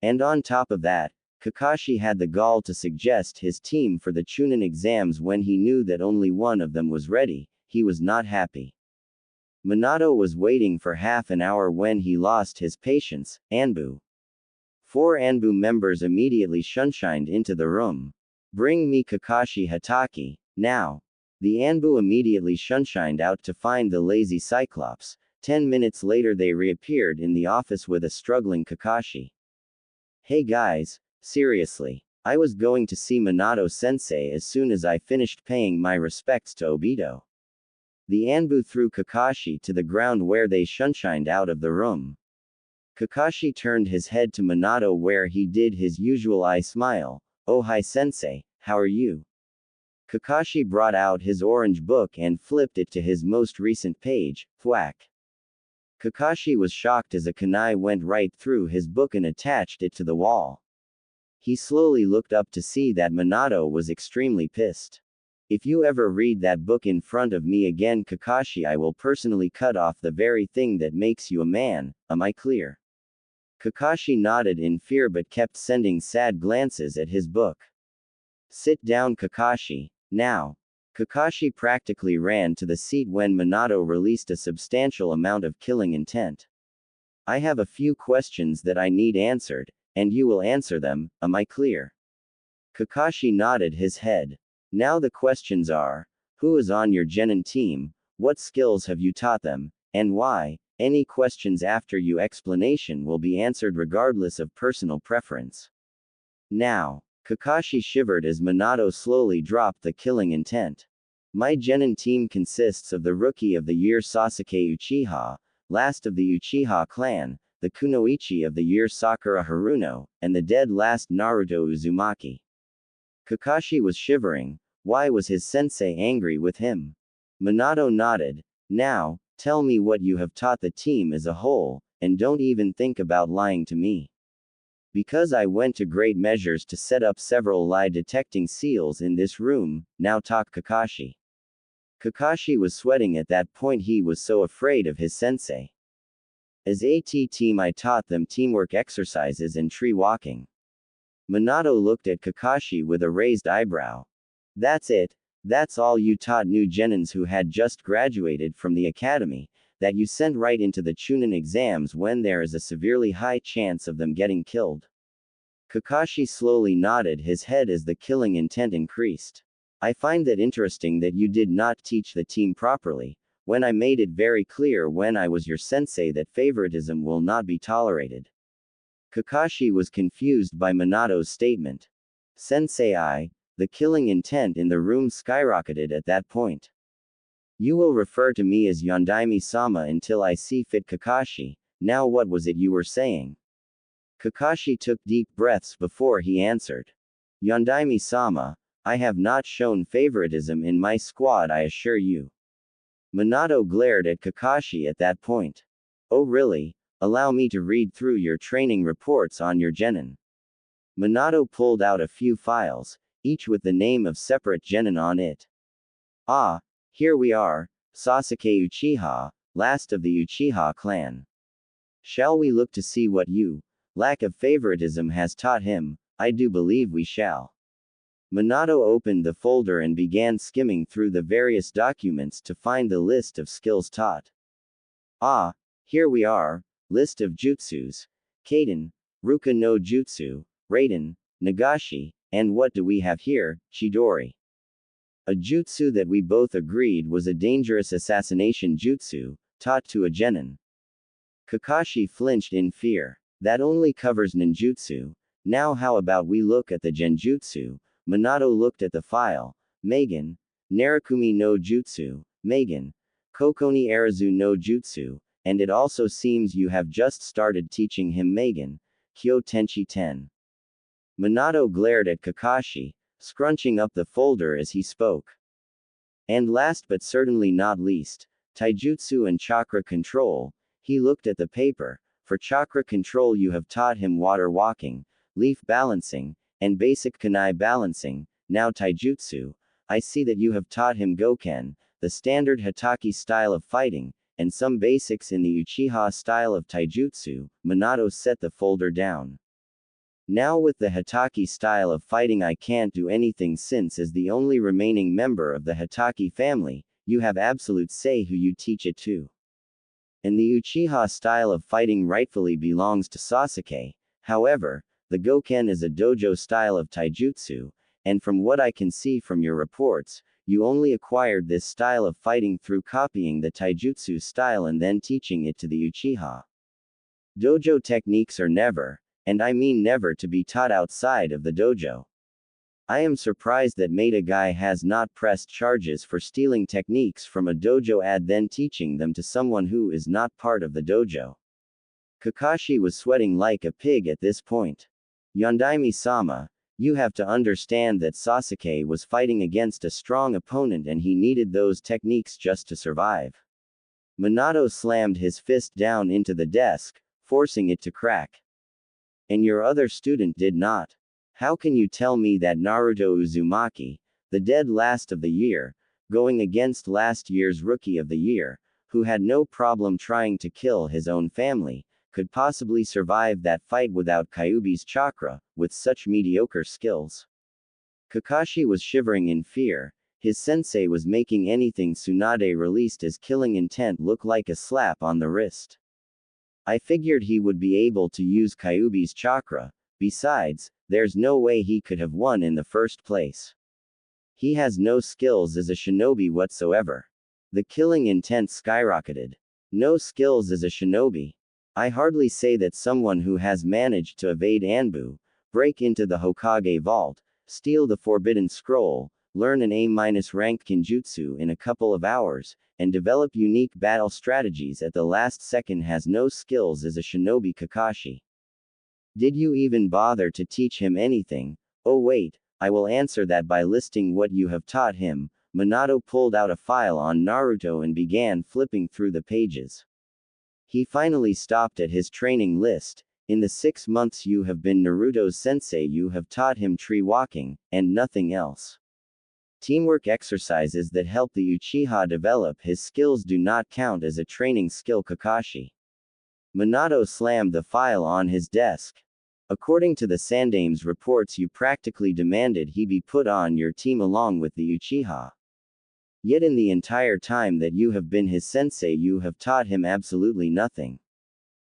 A: And on top of that, Kakashi had the gall to suggest his team for the Chunin exams when he knew that only one of them was ready. He was not happy. Minato was waiting for half an hour when he lost his patience. Anbu. 4 Anbu members immediately shunshined into the room. Bring me Kakashi Hatake, now. The Anbu immediately shunshined out to find the lazy Cyclops. 10 minutes later they reappeared in the office with a struggling Kakashi. Hey guys, seriously. I was going to see Minato-sensei as soon as I finished paying my respects to Obito. The Anbu threw Kakashi to the ground where they shunshined out of the room. Kakashi turned his head to Minato where he did his usual eye smile. Oh hi sensei, how are you? Kakashi brought out his orange book and flipped it to his most recent page. Thwack. Kakashi was shocked as a kunai went right through his book and attached it to the wall. He slowly looked up to see that Minato was extremely pissed. If you ever read that book in front of me again, Kakashi, I will personally cut off the very thing that makes you a man, am I clear? Kakashi nodded in fear but kept sending sad glances at his book. Sit down, Kakashi, now. Kakashi practically ran to the seat when Minato released a substantial amount of killing intent. I have a few questions that I need answered, and you will answer them, am I clear? Kakashi nodded his head. Now the questions are, who is on your genin team, what skills have you taught them, and why? Any questions after your explanation will be answered regardless of personal preference. Now, Kakashi shivered as Minato slowly dropped the killing intent. My genin team consists of the Rookie of the Year Sasuke Uchiha, last of the Uchiha clan, the Kunoichi of the Year Sakura Haruno, and the dead last Naruto Uzumaki. Kakashi was shivering. Why was his sensei angry with him? Minato nodded. Now, tell me what you have taught the team as a whole, and don't even think about lying to me. Because I went to great measures to set up several lie detecting seals in this room, now talk Kakashi. Kakashi was sweating at that point, he was so afraid of his sensei. As AT team I taught them teamwork exercises and tree walking. Minato looked at Kakashi with a raised eyebrow. That's it? That's all you taught new genins who had just graduated from the academy, that you sent right into the Chunin exams when there is a severely high chance of them getting killed? Kakashi slowly nodded his head as the killing intent increased. I find that interesting that you did not teach the team properly, when I made it very clear when I was your sensei that favoritism will not be tolerated. Kakashi was confused by Minato's statement. Sensei, the killing intent in the room skyrocketed at that point. You will refer to me as Yondaime-sama until I see fit, Kakashi. Now what was it you were saying? Kakashi took deep breaths before he answered. Yondaime-sama, I have not shown favoritism in my squad, I assure you. Minato glared at Kakashi at that point. Oh really? Allow me to read through your training reports on your genin. Minato pulled out a few files, each with the name of separate genin on it. Ah, here we are, Sasuke Uchiha, last of the Uchiha clan. Shall we look to see what you, lack of favoritism, has taught him? I do believe we shall. Minato opened the folder and began skimming through the various documents to find the list of skills taught. Ah, here we are, list of jutsus. Kaden, Ruka no Jutsu, Raiden, Nagashi, and what do we have here, Chidori? A jutsu that we both agreed was a dangerous assassination jutsu, taught to a genin. Kakashi flinched in fear. That only covers ninjutsu. Now how about we look at the genjutsu? Minato looked at the file. Megan, Narakumi no Jutsu, Megan, Kokoni Arazu no Jutsu, and it also seems you have just started teaching him Megan, Kyo Tenchi Ten. Minato glared at Kakashi, scrunching up the folder as he spoke. And last but certainly not least, Taijutsu and Chakra Control. He looked at the paper. For Chakra Control you have taught him water walking, leaf balancing, and basic kunai balancing. Now Taijutsu, I see that you have taught him Goken, the standard Hataki style of fighting, and some basics in the Uchiha style of Taijutsu. Minato set the folder down. Now with the Hataki style of fighting I can't do anything, since as the only remaining member of the Hataki family, you have absolute say who you teach it to. And the Uchiha style of fighting rightfully belongs to Sasuke. However, the Goken is a dojo style of taijutsu, and from what I can see from your reports, you only acquired this style of fighting through copying the taijutsu style and then teaching it to the Uchiha. Dojo techniques are never, and I mean never, to be taught outside of the dojo. I am surprised that Maida Guy has not pressed charges for stealing techniques from a dojo and then teaching them to someone who is not part of the dojo. Kakashi was sweating like a pig at this point. Yondaime-sama, you have to understand that Sasuke was fighting against a strong opponent and he needed those techniques just to survive. Minato slammed his fist down into the desk, forcing it to crack. And your other student did not. How can you tell me that Naruto Uzumaki, the dead last of the year, going against last year's Rookie of the Year, who had no problem trying to kill his own family, could possibly survive that fight without Kyuubi's chakra, with such mediocre skills? Kakashi was shivering in fear. His sensei was making anything Tsunade released as killing intent look like a slap on the wrist. I figured he would be able to use Kyuubi's chakra. Besides, there's no way he could have won in the first place. He has no skills as a shinobi whatsoever. The killing intent skyrocketed. No skills as a shinobi. I hardly say that someone who has managed to evade Anbu, break into the Hokage vault, steal the Forbidden Scroll, learn an A-rank Kinjutsu in a couple of hours, and develop unique battle strategies at the last second has no skills as a shinobi Kakashi. Did you even bother to teach him anything? Oh wait, I will answer that by listing what you have taught him. Minato pulled out a file on Naruto and began flipping through the pages. He finally stopped at his training list. In the 6 months you have been Naruto's sensei, you have taught him tree walking, and nothing else. Teamwork exercises that help the Uchiha develop his skills do not count as a training skill. Kakashi. Minato slammed the file on his desk. According to the Sandame's reports, you practically demanded he be put on your team along with the Uchiha. Yet in the entire time that you have been his sensei, you have taught him absolutely nothing.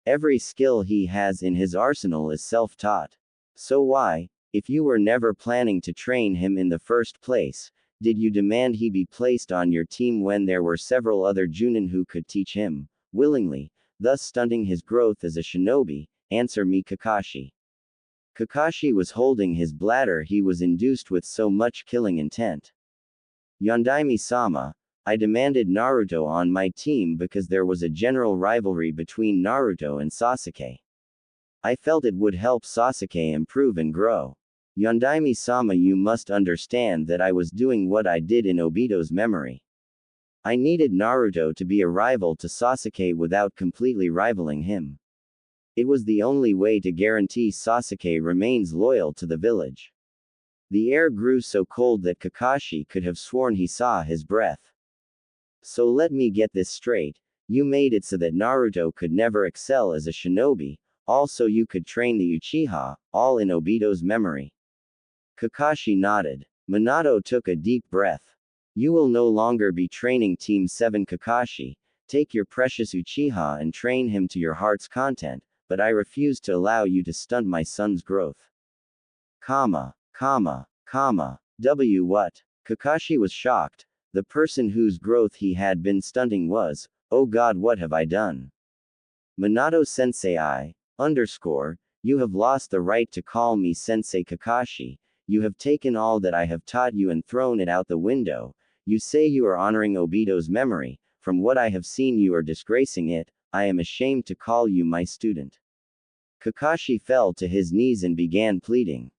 A: Every skill he has in his arsenal is self-taught. So why, if you were never planning to train him in the first place, did you demand he be placed on your team when there were several other Chunin who could teach him, willingly, thus stunting his growth as a shinobi? Answer me, Kakashi. Kakashi was holding his bladder. He was induced with so much killing intent. Yondaime-sama, I demanded Naruto on my team because there was a general rivalry between Naruto and Sasuke. I felt it would help Sasuke improve and grow. Yondaime-sama, you must understand that I was doing what I did in Obito's memory. I needed Naruto to be a rival to Sasuke without completely rivaling him. It was the only way to guarantee Sasuke remains loyal to the village. The air grew so cold that Kakashi could have sworn he saw his breath. So let me get this straight, you made it so that Naruto could never excel as a shinobi, also you could train the Uchiha, all in Obito's memory. Kakashi nodded. Minato took a deep breath. You will no longer be training Team 7 Kakashi, take your precious Uchiha and train him to your heart's content, but I refuse to allow you to stunt my son's growth. What? Kakashi was shocked. The person whose growth he had been stunting was, oh god, what have I done? Minato sensei, you have lost the right to call me sensei. Kakashi, you have taken all that I have taught you and thrown it out the window. You say you are honoring Obito's memory, from what I have seen you are disgracing it. I am ashamed to call you my student. Kakashi fell to his knees and began pleading.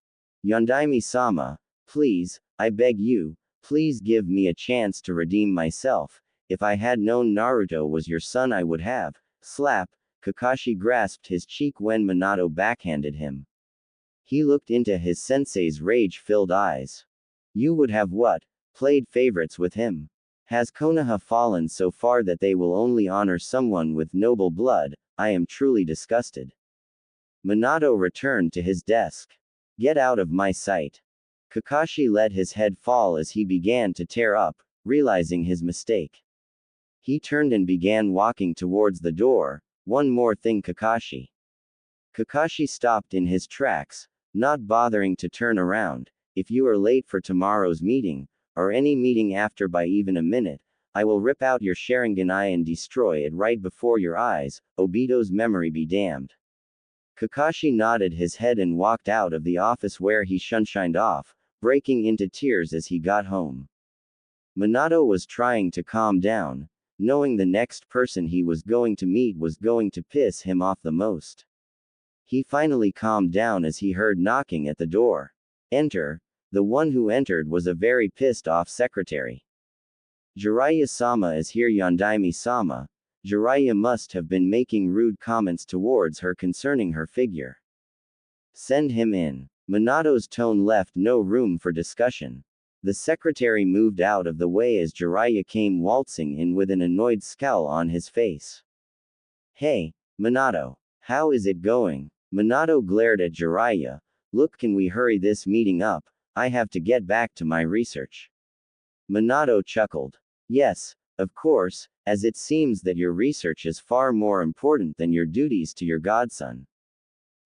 A: Yondaime-sama, please, I beg you, please give me a chance to redeem myself. If I had known Naruto was your son, I would have. Slap. Kakashi grasped his cheek when Minato backhanded him. He looked into his sensei's rage-filled eyes. You would have what? Played favorites with him? Has Konoha fallen so far that they will only honor someone with noble blood? I am truly disgusted. Minato returned to his desk. Get out of my sight. Kakashi let his head fall as he began to tear up, realizing his mistake. He turned and began walking towards the door. One more thing, Kakashi. Kakashi stopped in his tracks, not bothering to turn around. If you are late for tomorrow's meeting, or any meeting after by even a minute, I will rip out your Sharingan eye and destroy it right before your eyes. Obito's memory be damned. Kakashi nodded his head and walked out of the office where he shunshined off, breaking into tears as he got home. Minato was trying to calm down, knowing the next person he was going to meet was going to piss him off the most. He finally calmed down as he heard knocking at the door. Enter. The one who entered was a very pissed off secretary. Jiraiya-sama is here. Yondaime-sama. Jiraiya must have been making rude comments towards her concerning her figure. Send him in. Minato's tone left no room for discussion. The secretary moved out of the way as Jiraiya came waltzing in with an annoyed scowl on his face. Hey, Minato. How is it going? Minato glared at Jiraiya. Look, can we hurry this meeting up? I have to get back to my research. Minato chuckled. Yes, of course, as it seems that your research is far more important than your duties to your godson.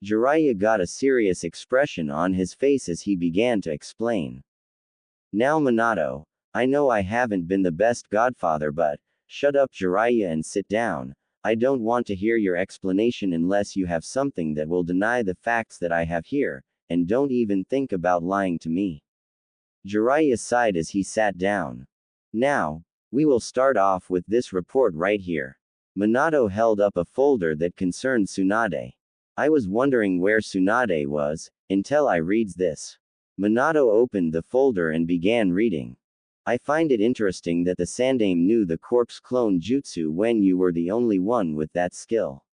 A: Jiraiya got a serious expression on his face as he began to explain. Now Minato, I know I haven't been the best godfather, but shut up Jiraiya and sit down. I don't want to hear your explanation unless you have something that will deny the facts that I have here, and don't even think about lying to me. Jiraiya sighed as he sat down. Now, we will start off with this report right here. Minato held up a folder that concerned Tsunade. I was wondering where Tsunade was, until I reads this. Minato opened the folder and began reading. I find it interesting that the Sandaime knew the corpse clone jutsu when you were the only one with that skill.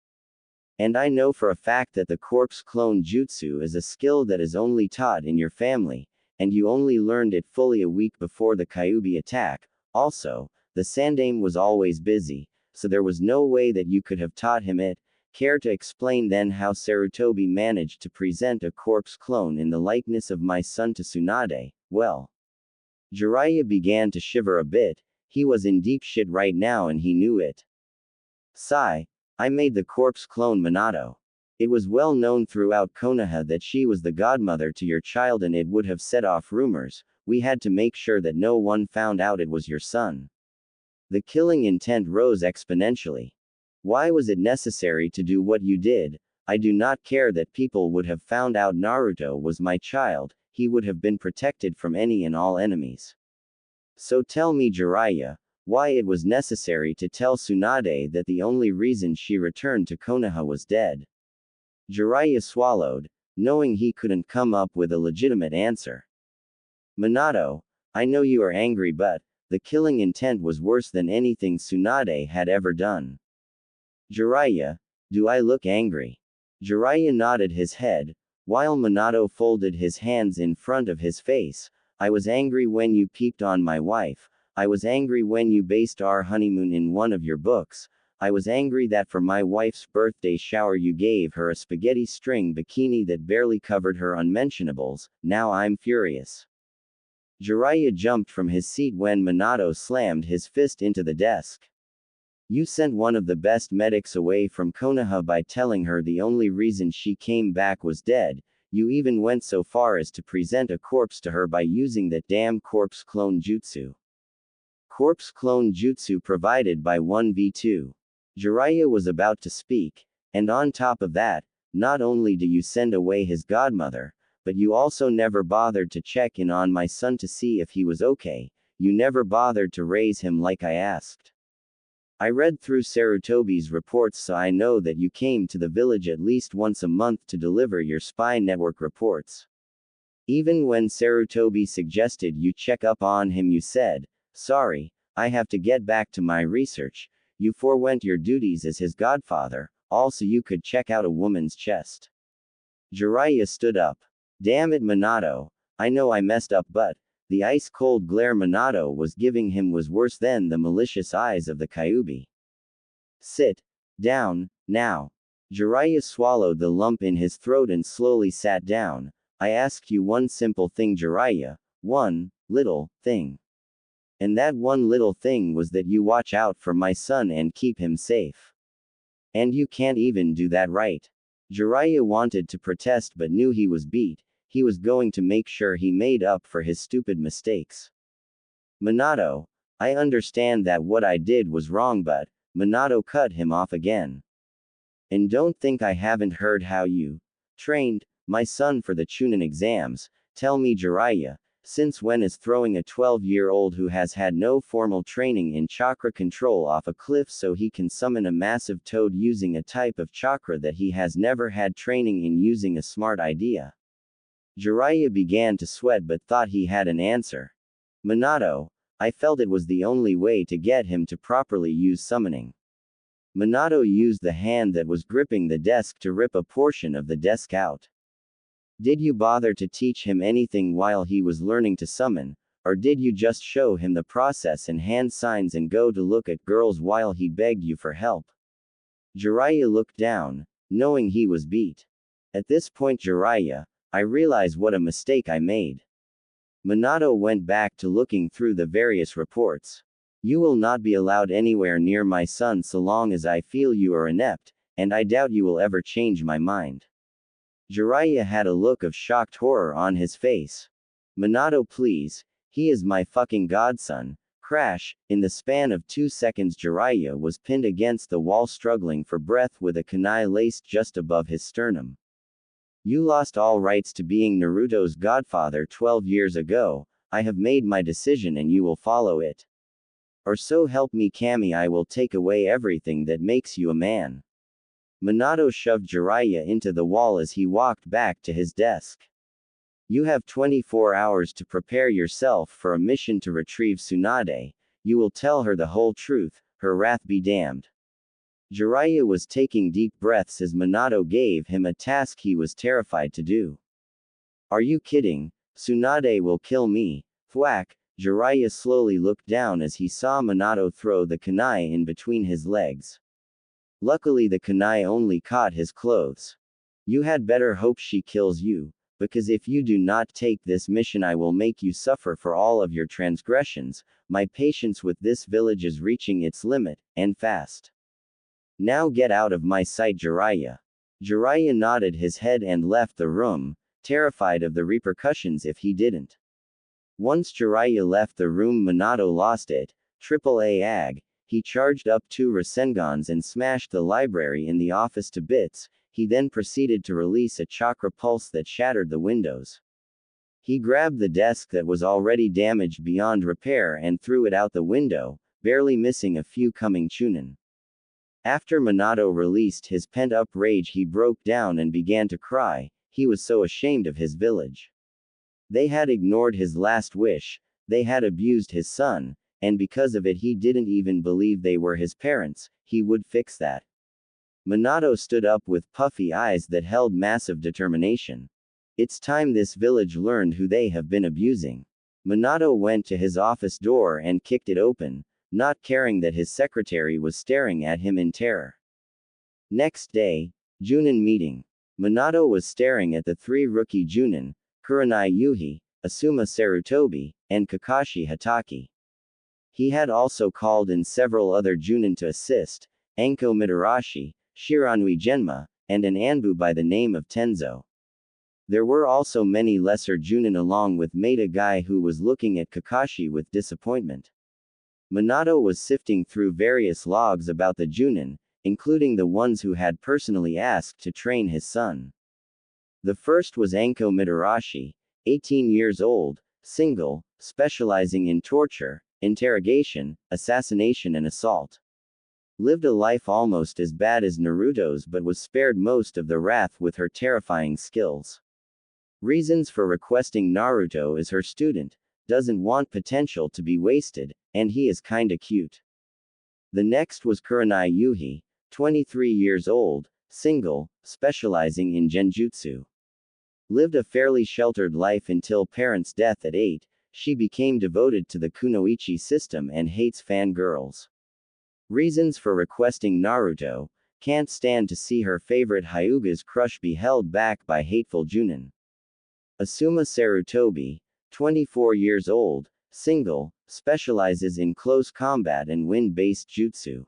A: And I know for a fact that the corpse clone jutsu is a skill that is only taught in your family, and you only learned it fully a week before the Kyuubi attack. Also, the Sandaime was always busy, so there was no way that you could have taught him it. Care to explain then how Sarutobi managed to present a corpse clone in the likeness of my son to Tsunade? Well, Jiraiya began to shiver a bit. He was in deep shit right now and he knew it. Sigh. I made the corpse clone Minato. It was well known throughout Konoha that she was the godmother to your child and it would have set off rumors. We had to make sure that no one found out it was your son. The killing intent rose exponentially. Why was it necessary to do what you did? I do not care that people would have found out Naruto was my child, he would have been protected from any and all enemies. So tell me Jiraiya, why it was necessary to tell Tsunade that the only reason she returned to Konoha was dead. Jiraiya swallowed, knowing he couldn't come up with a legitimate answer. Minato, I know you are angry but, the killing intent was worse than anything Tsunade had ever done. Jiraiya, do I look angry? Jiraiya nodded his head, while Minato folded his hands in front of his face. I was angry when you peeped on my wife. I was angry when you based our honeymoon in one of your books. I was angry that for my wife's birthday shower you gave her a spaghetti string bikini that barely covered her unmentionables. Now I'm furious. Jiraiya jumped from his seat when Minato slammed his fist into the desk. You sent one of the best medics away from Konoha by telling her the only reason she came back was dead. You even went so far as to present a corpse to her by using that damn corpse clone jutsu. Corpse clone jutsu provided by 1v2. Jiraiya was about to speak, and on top of that, not only do you send away his godmother, but you also never bothered to check in on my son to see if he was okay. You never bothered to raise him like I asked. I read through Sarutobi's reports so I know that you came to the village at least once a month to deliver your spy network reports. Even when Sarutobi suggested you check up on him you said, sorry, I have to get back to my research. You forewent your duties as his godfather, also you could check out a woman's chest. Jiraiya stood up. Damn it Minato, I know I messed up but, the ice-cold glare Minato was giving him was worse than the malicious eyes of the Kyuubi. Sit down, now. Jiraiya swallowed the lump in his throat and slowly sat down. I ask you one simple thing Jiraiya, one little thing. And that one little thing was that you watch out for my son and keep him safe. And you can't even do that right. Jiraiya wanted to protest but knew he was beat. He was going to make sure he made up for his stupid mistakes. Minato, I understand that what I did was wrong but, Minato cut him off again. And don't think I haven't heard how you trained my son for the Chunin exams. Tell me Jiraiya, since when is throwing a 12-year-old who has had no formal training in chakra control off a cliff so he can summon a massive toad using a type of chakra that he has never had training in using a smart idea? Jiraiya began to sweat but thought he had an answer. Minato, I felt it was the only way to get him to properly use summoning. Minato used the hand that was gripping the desk to rip a portion of the desk out. Did you bother to teach him anything while he was learning to summon, or did you just show him the process and hand signs and go to look at girls while he begged you for help? Jiraiya looked down, knowing he was beat. At this point Jiraiya, I realize what a mistake I made. Minato went back to looking through the various reports. You will not be allowed anywhere near my son so long as I feel you are inept, and I doubt you will ever change my mind. Jiraiya had a look of shocked horror on his face. Minato, please. He is my fucking godson. Crash. In the span of 2 seconds, Jiraiya was pinned against the wall, struggling for breath with a kunai laced just above his sternum. You lost all rights to being Naruto's godfather 12 years ago. I have made my decision and you will follow it. Or so help me Kami, I will take away everything that makes you a man. Minato shoved Jiraiya into the wall as he walked back to his desk. You have 24 hours to prepare yourself for a mission to retrieve Tsunade. You will tell her the whole truth, her wrath be damned. Jiraiya was taking deep breaths as Minato gave him a task he was terrified to do. Are you kidding? Tsunade will kill me. Thwack. Jiraiya slowly looked down as he saw Minato throw the kunai in between his legs. Luckily the kunai only caught his clothes. You had better hope she kills you, because if you do not take this mission I will make you suffer for all of your transgressions. My patience with this village is reaching its limit, and fast. Now get out of my sight, Jiraiya. Jiraiya nodded his head and left the room, terrified of the repercussions if he didn't. Once Jiraiya left the room, Minato lost it. AAA AG. He charged up 2 Rasengans and smashed the library in the office to bits. He then proceeded to release a chakra pulse that shattered the windows. He grabbed the desk that was already damaged beyond repair and threw it out the window, barely missing a few coming Chunin. After Minato released his pent-up rage, he broke down and began to cry. He was so ashamed of his village. They had ignored his last wish, they had abused his son, and because of it he didn't even believe they were his parents. He would fix that. Minato stood up with puffy eyes that held massive determination. It's time this village learned who they have been abusing. Minato went to his office door and kicked it open, not caring that his secretary was staring at him in terror. Next day, Junin meeting. Minato was staring at the 3 rookie Junin, Kurenai Yuhi, Asuma Sarutobi, and Kakashi Hatake. He had also called in several other Junin to assist, Anko Mitarashi, Shiranui Genma, and an Anbu by the name of Tenzo. There were also many lesser Junin along with Maida Guy, who was looking at Kakashi with disappointment. Minato was sifting through various logs about the Junin, including the ones who had personally asked to train his son. The first was Anko Mitarashi, 18 years old, single, specializing in torture, interrogation, assassination and assault. Lived a life almost as bad as Naruto's but was spared most of the wrath with her terrifying skills. Reasons for requesting Naruto as her student, doesn't want potential to be wasted, and he is kinda cute. The next was Kurenai Yuhi, 23 years old, single, specializing in genjutsu. Lived a fairly sheltered life until parents' death at 8, she became devoted to the kunoichi system and hates fangirls. Reasons for requesting Naruto, can't stand to see her favorite Hyuga's crush be held back by hateful Junin. Asuma Sarutobi, 24 years old, single, specializes in close combat and wind-based jutsu.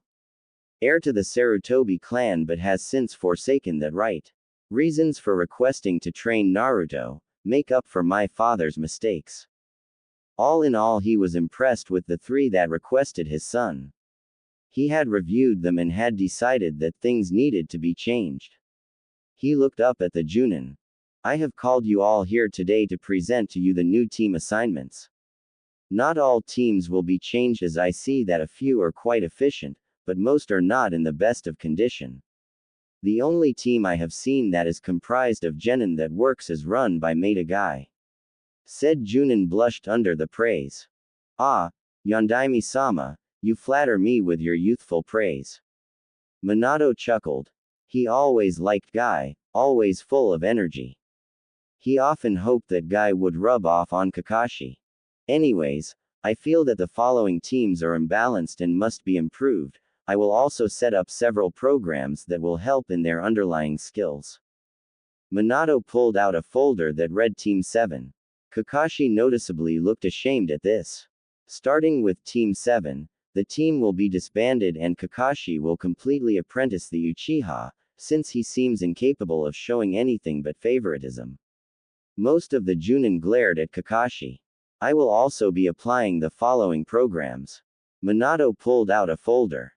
A: Heir to the Sarutobi clan but has since forsaken that right. Reasons for requesting to train Naruto, make up for my father's mistakes. All in all, he was impressed with the 3 that requested his son. He had reviewed them and had decided that things needed to be changed. He looked up at the Junin. I have called you all here today to present to you the new team assignments. Not all teams will be changed, as I see that a few are quite efficient, but most are not in the best of condition. The only team I have seen that is comprised of genin that works is run by Maida Guy. Said Junin blushed under the praise. Ah, Yondaime-sama, you flatter me with your youthful praise. Minato chuckled. He always liked Guy, always full of energy. He often hoped that Guy would rub off on Kakashi. Anyways, I feel that the following teams are imbalanced and must be improved. I will also set up several programs that will help in their underlying skills. Minato pulled out a folder that read Team 7. Kakashi noticeably looked ashamed at this. Starting with Team 7, the team will be disbanded and Kakashi will completely apprentice the Uchiha, since he seems incapable of showing anything but favoritism. Most of the Chunin glared at Kakashi. I will also be applying the following programs. Minato pulled out a folder.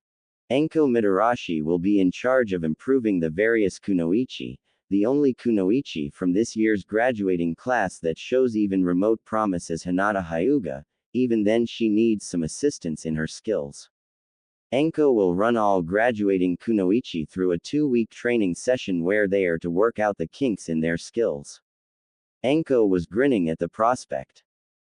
A: Enko Mitarashi will be in charge of improving the various kunoichi, the only kunoichi from this year's graduating class that shows even remote promise is Hinata Hyuga, even then she needs some assistance in her skills. Enko will run all graduating kunoichi through a 2-week training session where they are to work out the kinks in their skills. Enko was grinning at the prospect.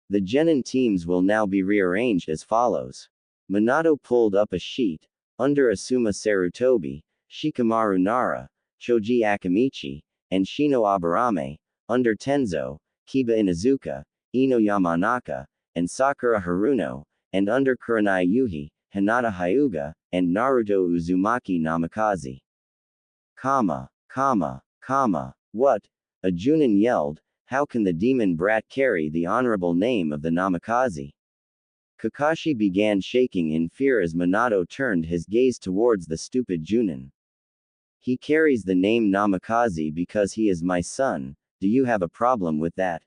A: The genin teams will now be rearranged as follows. Minato pulled up a sheet. Under Asuma Sarutobi, Shikamaru Nara, Choji Akamichi, and Shino Aburame, under Tenzo, Kiba Inuzuka, Ino Yamanaka, and Sakura Haruno, and under Kurenai Yuhi, Hinata Hyuga, and Naruto Uzumaki Namikaze. What? A Chunin yelled, how can the demon brat carry the honorable name of the Namikaze? Kakashi began shaking in fear as Minato turned his gaze towards the stupid Chunin. He carries the name Namikaze because he is my son, do you have a problem with that?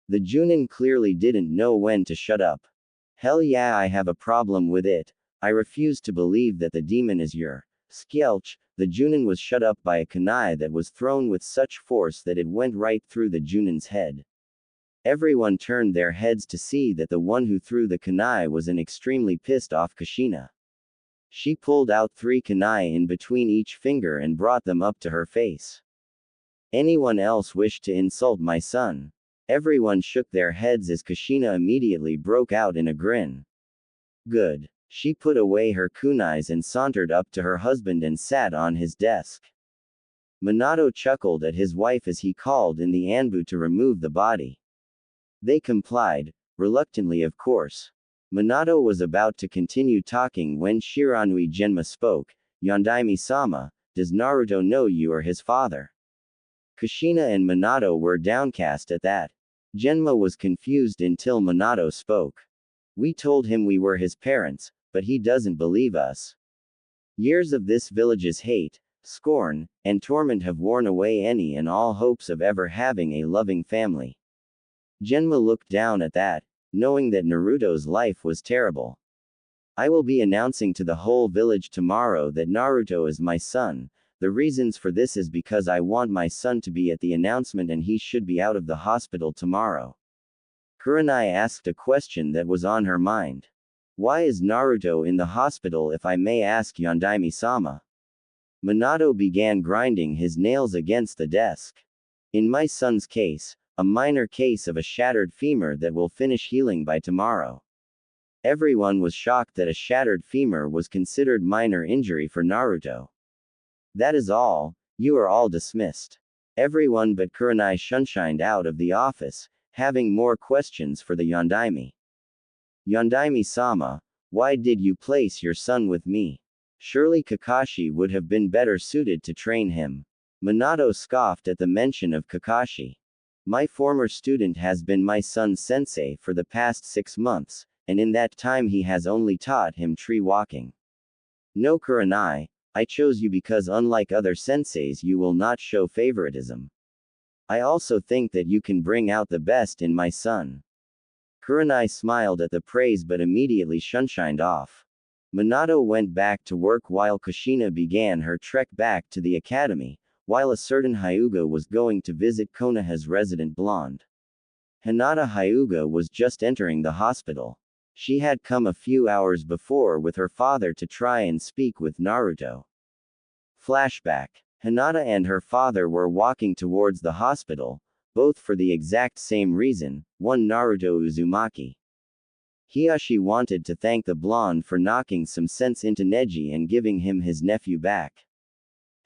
A: The Chunin clearly didn't know when to shut up. Hell yeah, I have a problem with it. I refuse to believe that the demon is your Skelch. The Chunin was shut up by a kunai that was thrown with such force that it went right through the Chunin's head. Everyone turned their heads to see that the one who threw the kunai was an extremely pissed off Kushina. She pulled out 3 kunai in between each finger and brought them up to her face. Anyone else wished to insult my son? Everyone shook their heads as Kushina immediately broke out in a grin. Good. She put away her kunais and sauntered up to her husband and sat on his desk. Minato chuckled at his wife as he called in the Anbu to remove the body. They complied, reluctantly of course. Minato was about to continue talking when Shiranui Genma spoke. Yondaime-sama, does Naruto know you are his father? Kushina and Minato were downcast at that. Genma was confused until Minato spoke. We told him we were his parents, but he doesn't believe us. Years of this village's hate, scorn, and torment have worn away any and all hopes of ever having a loving family. Genma looked down at that, knowing that Naruto's life was terrible. I will be announcing to the whole village tomorrow that Naruto is my son. The reasons for this is because I want my son to be at the announcement and he should be out of the hospital tomorrow. Kurenai asked a question that was on her mind. Why is Naruto in the hospital if I may ask Yondaime-sama? Minato began grinding his nails against the desk. In my son's case, a minor case of a shattered femur that will finish healing by tomorrow. Everyone was shocked that a shattered femur was considered minor injury for Naruto. That is all, you are all dismissed. Everyone but Kurenai shunshined out of the office, having more questions for the Yondaime. Yondaime-sama, why did you place your son with me? Surely Kakashi would have been better suited to train him. Minato scoffed at the mention of Kakashi. My former student has been my son's sensei for the past 6 months, and in that time he has only taught him tree walking. No Kurenai, I chose you because unlike other senseis you will not show favoritism. I also think that you can bring out the best in my son. Kurenai smiled at the praise but immediately shunshined off. Minato went back to work while Kushina began her trek back to the academy, while a certain Hyuga was going to visit Konoha's resident blonde. Hinata Hyuga was just entering the hospital. She had come a few hours before with her father to try and speak with Naruto. Flashback. Hinata and her father were walking towards the hospital, both for the exact same reason, one Naruto Uzumaki. Hiyashi wanted to thank the blonde for knocking some sense into Neji and giving him his nephew back.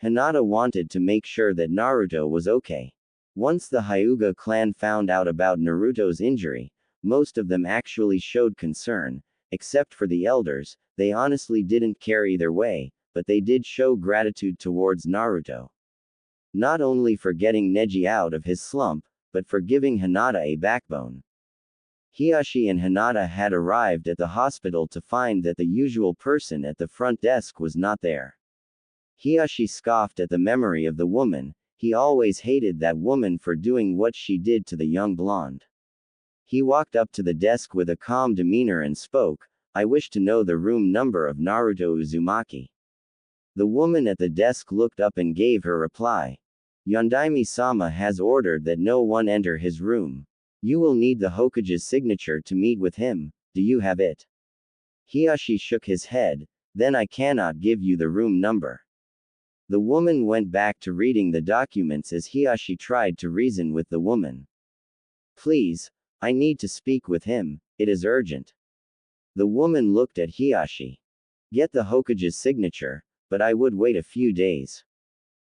A: Hinata wanted to make sure that Naruto was okay. Once the Hyuga clan found out about Naruto's injury, most of them actually showed concern, except for the elders. They honestly didn't care either way, but they did show gratitude towards Naruto. Not only for getting Neji out of his slump, but for giving Hinata a backbone. Hiashi and Hinata had arrived at the hospital to find that the usual person at the front desk was not there. Hiashi scoffed at the memory of the woman. He always hated that woman for doing what she did to the young blonde. He walked up to the desk with a calm demeanor and spoke, "I wish to know the room number of Naruto Uzumaki." The woman at the desk looked up and gave her reply. Yondaime-sama has ordered that no one enter his room. You will need the Hokage's signature to meet with him. Do you have it? Hiashi shook his head. Then I cannot give you the room number. The woman went back to reading the documents as Hiashi tried to reason with the woman. Please, I need to speak with him, it is urgent. The woman looked at Hiashi. Get the Hokage's signature, but I would wait a few days.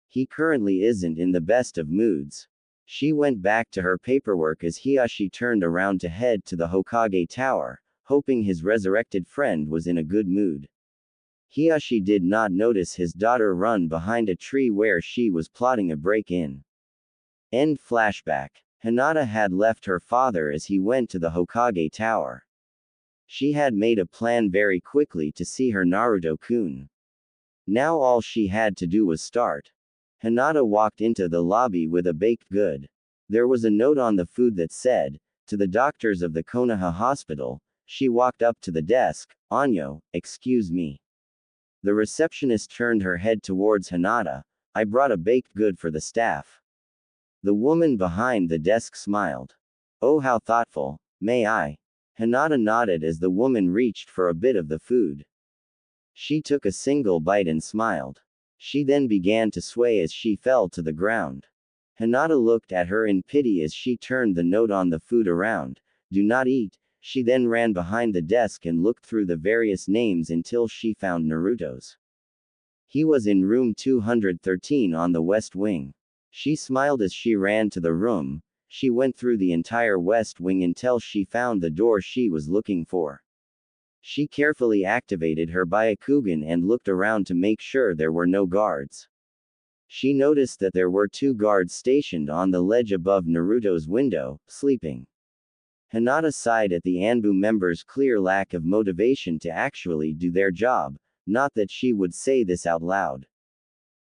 A: He currently isn't in the best of moods. She went back to her paperwork as Hiashi turned around to head to the Hokage Tower, hoping his resurrected friend was in a good mood. Hiashi did not notice his daughter run behind a tree where she was plotting a break-in. End flashback. Hinata had left her father as he went to the Hokage Tower. She had made a plan very quickly to see her Naruto-kun. Now all she had to do was start. Hinata walked into the lobby with a baked good. There was a note on the food that said, "To the doctors of the Konoha Hospital." She walked up to the desk. "Anyo, excuse me." The receptionist turned her head towards Hinata. "I brought a baked good for the staff." The woman behind the desk smiled. "Oh, how thoughtful. May I?" Hinata nodded as the woman reached for a bit of the food. She took a single bite and smiled. She then began to sway as she fell to the ground. Hinata looked at her in pity as she turned the note on the food around. "Do not eat." She then ran behind the desk and looked through the various names until she found Naruto's. He was in room 213 on the west wing. She smiled as she ran to the room. She went through the entire west wing until she found the door she was looking for. She carefully activated her Byakugan and looked around to make sure there were no guards. She noticed that there were 2 guards stationed on the ledge above Naruto's window, sleeping. Hinata sighed at the Anbu members' clear lack of motivation to actually do their job, not that she would say this out loud.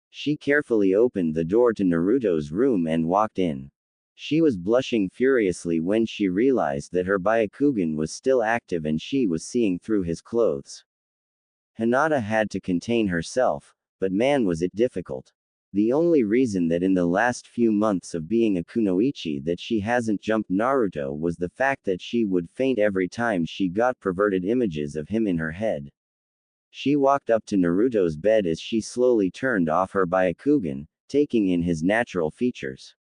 A: She carefully opened the door to Naruto's room and walked in. She was blushing furiously when she realized that her Byakugan was still active and she was seeing through his clothes. Hinata had to contain herself, but man was it difficult. The only reason that in the last few months of being a kunoichi that she hasn't jumped Naruto was the fact that she would faint every time she got perverted images of him in her head. She walked up to Naruto's bed as she slowly turned off her Byakugan, taking in his natural features.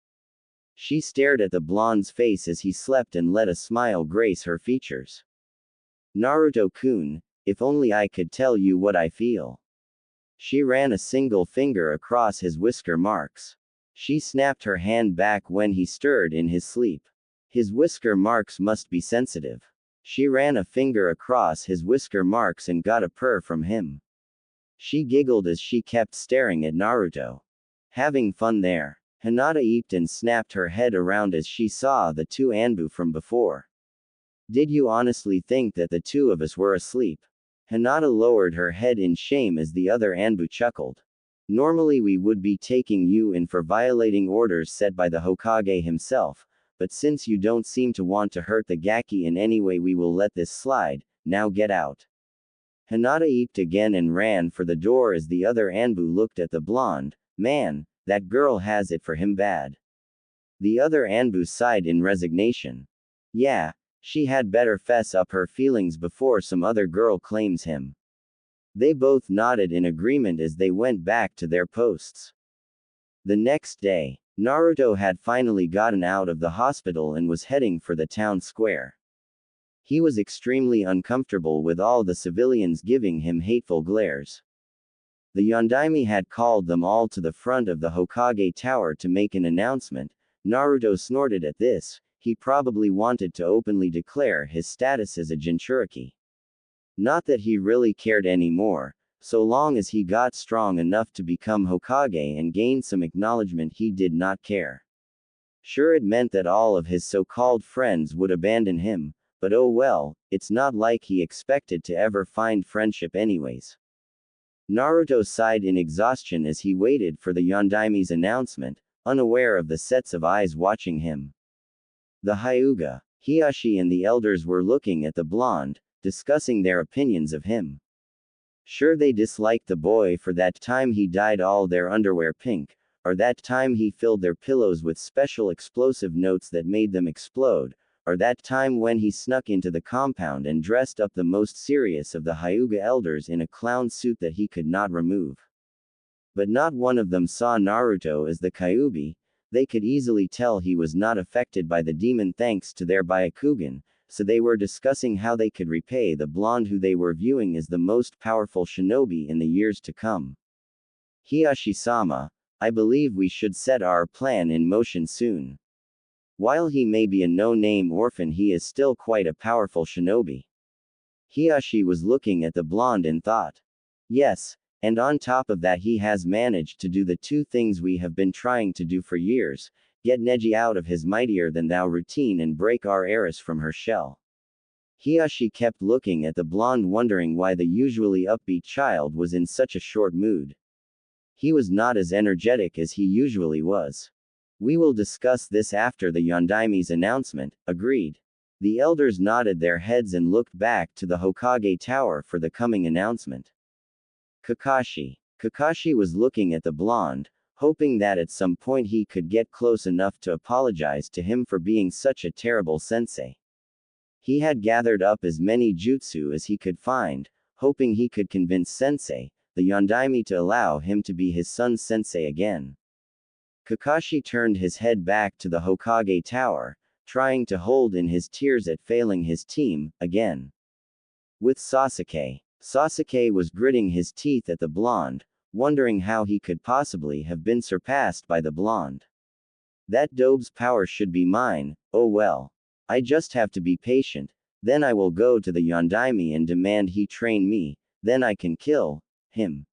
A: She stared at the blonde's face as he slept and let a smile grace her features. "Naruto-kun, if only I could tell you what I feel." She ran a single finger across his whisker marks. She snapped her hand back when he stirred in his sleep. His whisker marks must be sensitive. She ran a finger across his whisker marks and got a purr from him. She giggled as she kept staring at Naruto. Having fun there. Hinata eeped and snapped her head around as she saw the 2 Anbu from before. "Did you honestly think that the 2 of us were asleep?" Hinata lowered her head in shame as the other Anbu chuckled. "Normally we would be taking you in for violating orders set by the Hokage himself, but since you don't seem to want to hurt the Gaki in any way we will let this slide. Now get out." Hinata eeped again and ran for the door as the other Anbu looked at the blonde. "Man, that girl has it for him bad." The other Anbu sighed in resignation. "Yeah, she had better fess up her feelings before some other girl claims him." They both nodded in agreement as they went back to their posts. The next day, Naruto had finally gotten out of the hospital and was heading for the town square. He was extremely uncomfortable with all the civilians giving him hateful glares. The Yondaime had called them all to the front of the Hokage Tower to make an announcement. Naruto snorted at this. He probably wanted to openly declare his status as a Jinchuriki. Not that he really cared anymore, so long as he got strong enough to become Hokage and gain some acknowledgement he did not care. Sure, it meant that all of his so-called friends would abandon him, but oh well, it's not like he expected to ever find friendship anyways. Naruto sighed in exhaustion as he waited for the Yondaime's announcement, unaware of the sets of eyes watching him. The Hyuga, Hiashi and the elders were looking at the blonde, discussing their opinions of him. Sure, they disliked the boy for that time he dyed all their underwear pink, or that time he filled their pillows with special explosive notes that made them explode, or that time when he snuck into the compound and dressed up the most serious of the Hyuga elders in a clown suit that he could not remove. But not one of them saw Naruto as the Kyuubi. They could easily tell he was not affected by the demon thanks to their Byakugan, so they were discussing how they could repay the blonde who they were viewing as the most powerful shinobi in the years to come. Hiashi-sama, I believe we should set our plan in motion soon. While he may be a no-name orphan, he is still quite a powerful shinobi. Hiashi was looking at the blonde in thought. Yes, and on top of that he has managed to do the two things we have been trying to do for years, get Neji out of his mightier-than-thou routine and break our heiress from her shell. Hiashi kept looking at the blonde, wondering why the usually upbeat child was in such a short mood. He was not as energetic as he usually was. We will discuss this after the Yondaime's announcement, agreed. The elders nodded their heads and looked back to the Hokage Tower for the coming announcement. Kakashi. Kakashi was looking at the blonde, hoping that at some point he could get close enough to apologize to him for being such a terrible sensei. He had gathered up as many jutsu as he could find, hoping he could convince sensei, the Yondaime, to allow him to be his son's sensei again. Kakashi turned his head back to the Hokage Tower, trying to hold in his tears at failing his team, again. With Sasuke. Sasuke was gritting his teeth at the blonde, wondering how he could possibly have been surpassed by the blonde. That dope's power should be mine, oh well. I just have to be patient, then I will go to the Yondaime and demand he train me, then I can kill him.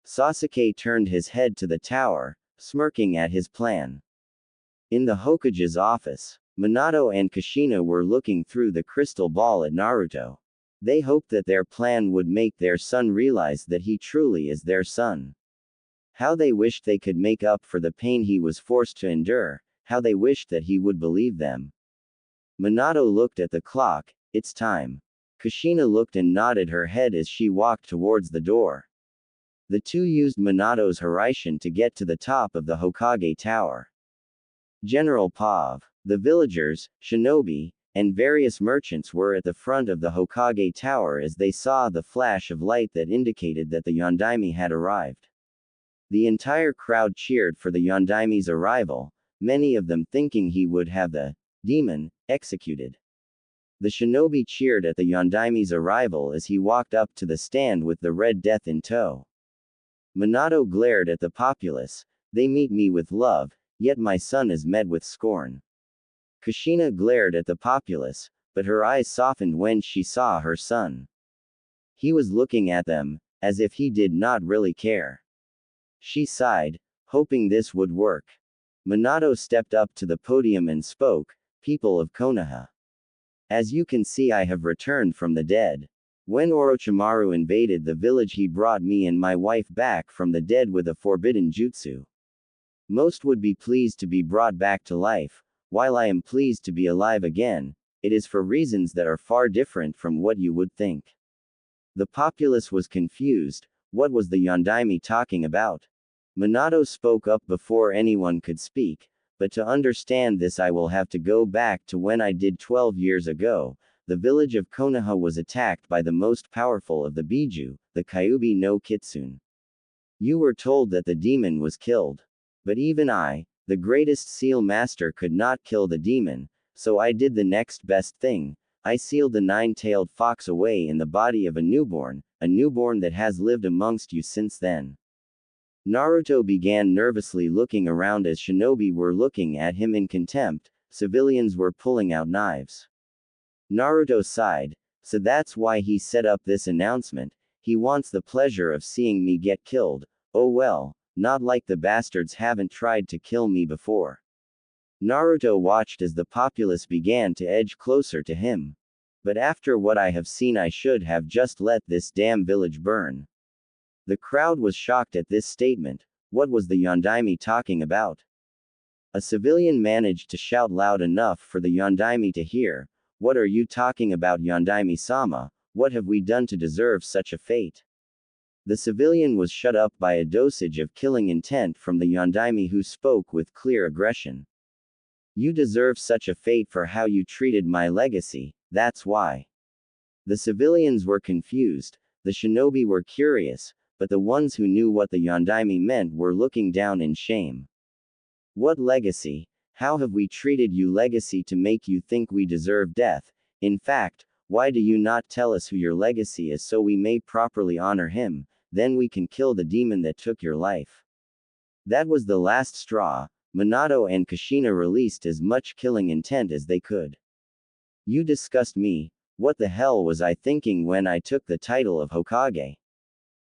A: Sasuke turned his head to the tower, smirking at his plan. In the Hokage's office, Minato and Kushina were looking through the crystal ball at Naruto. They hoped that their plan would make their son realize that he truly is their son. How they wished they could make up for the pain he was forced to endure, how they wished that he would believe them. Minato looked at the clock, it's time. Kushina looked and nodded her head as she walked towards the door. The two used Minato's Hiraishin to get to the top of the Hokage Tower. General Pav, the villagers, shinobi, and various merchants were at the front of the Hokage Tower as they saw the flash of light that indicated that the Yondaime had arrived. The entire crowd cheered for the Yondaime's arrival, many of them thinking he would have the demon executed. The shinobi cheered at the Yondaime's arrival as he walked up to the stand with the Red Death in tow. Minato glared at the populace. They meet me with love, yet my son is met with scorn. Kushina glared at the populace, but her eyes softened when she saw her son. He was looking at them, as if he did not really care. She sighed, hoping this would work. Minato stepped up to the podium and spoke, "People of Konoha. As you can see, I have returned from the dead. When Orochimaru invaded the village, he brought me and my wife back from the dead with a forbidden jutsu. Most would be pleased to be brought back to life. While I am pleased to be alive again, it is for reasons that are far different from what you would think." The populace was confused. What was the Yondaime talking about? Minato spoke up before anyone could speak, but to understand this I will have to go back to when I did 12 years ago. The village of Konoha was attacked by the most powerful of the Biju, the Kyuubi no Kitsune. You were told that the demon was killed. But even I, the greatest seal master, could not kill the demon, so I did the next best thing. I sealed the nine-tailed fox away in the body of a newborn that has lived amongst you since then. Naruto began nervously looking around as shinobi were looking at him in contempt, civilians were pulling out knives. Naruto sighed, so that's why he set up this announcement, he wants the pleasure of seeing me get killed, oh well. Not like the bastards haven't tried to kill me before. Naruto watched as the populace began to edge closer to him. But after what I have seen, I should have just let this damn village burn. The crowd was shocked at this statement. What was the Yondaime talking about? A civilian managed to shout loud enough for the Yondaime to hear. What are you talking about, Yondaime-sama? What have we done to deserve such a fate? The civilian was shut up by a dosage of killing intent from the Yondaime, who spoke with clear aggression. You deserve such a fate for how you treated my legacy, that's why. The civilians were confused, the shinobi were curious, but the ones who knew what the Yondaime meant were looking down in shame. What legacy? How have we treated you legacy to make you think we deserve death? In fact, why do you not tell us who your legacy is so we may properly honor him, then we can kill the demon that took your life? That was the last straw. Minato and Kushina released as much killing intent as they could. You disgust me. What the hell was I thinking when I took the title of Hokage?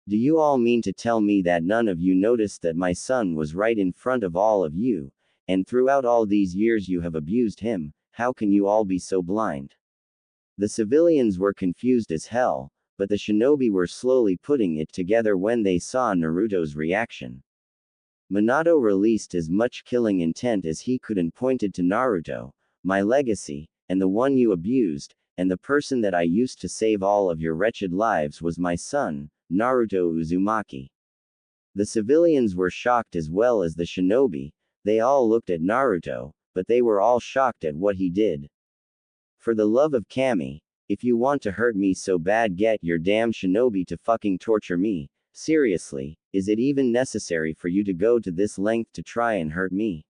A: Do you all mean to tell me that none of you noticed that my son was right in front of all of you, and throughout all these years you have abused him? How can you all be so blind? The civilians were confused as hell, but the shinobi were slowly putting it together when they saw Naruto's reaction. Minato released as much killing intent as he could and pointed to Naruto. My legacy, and the one you abused, and the person that I used to save all of your wretched lives was my son, Naruto Uzumaki. The civilians were shocked as well as the shinobi. They all looked at Naruto, but they were all shocked at what he did. For the love of Kami, if you want to hurt me so bad, get your damn shinobi to fucking torture me. Seriously, is it even necessary for you to go to this length to try and hurt me?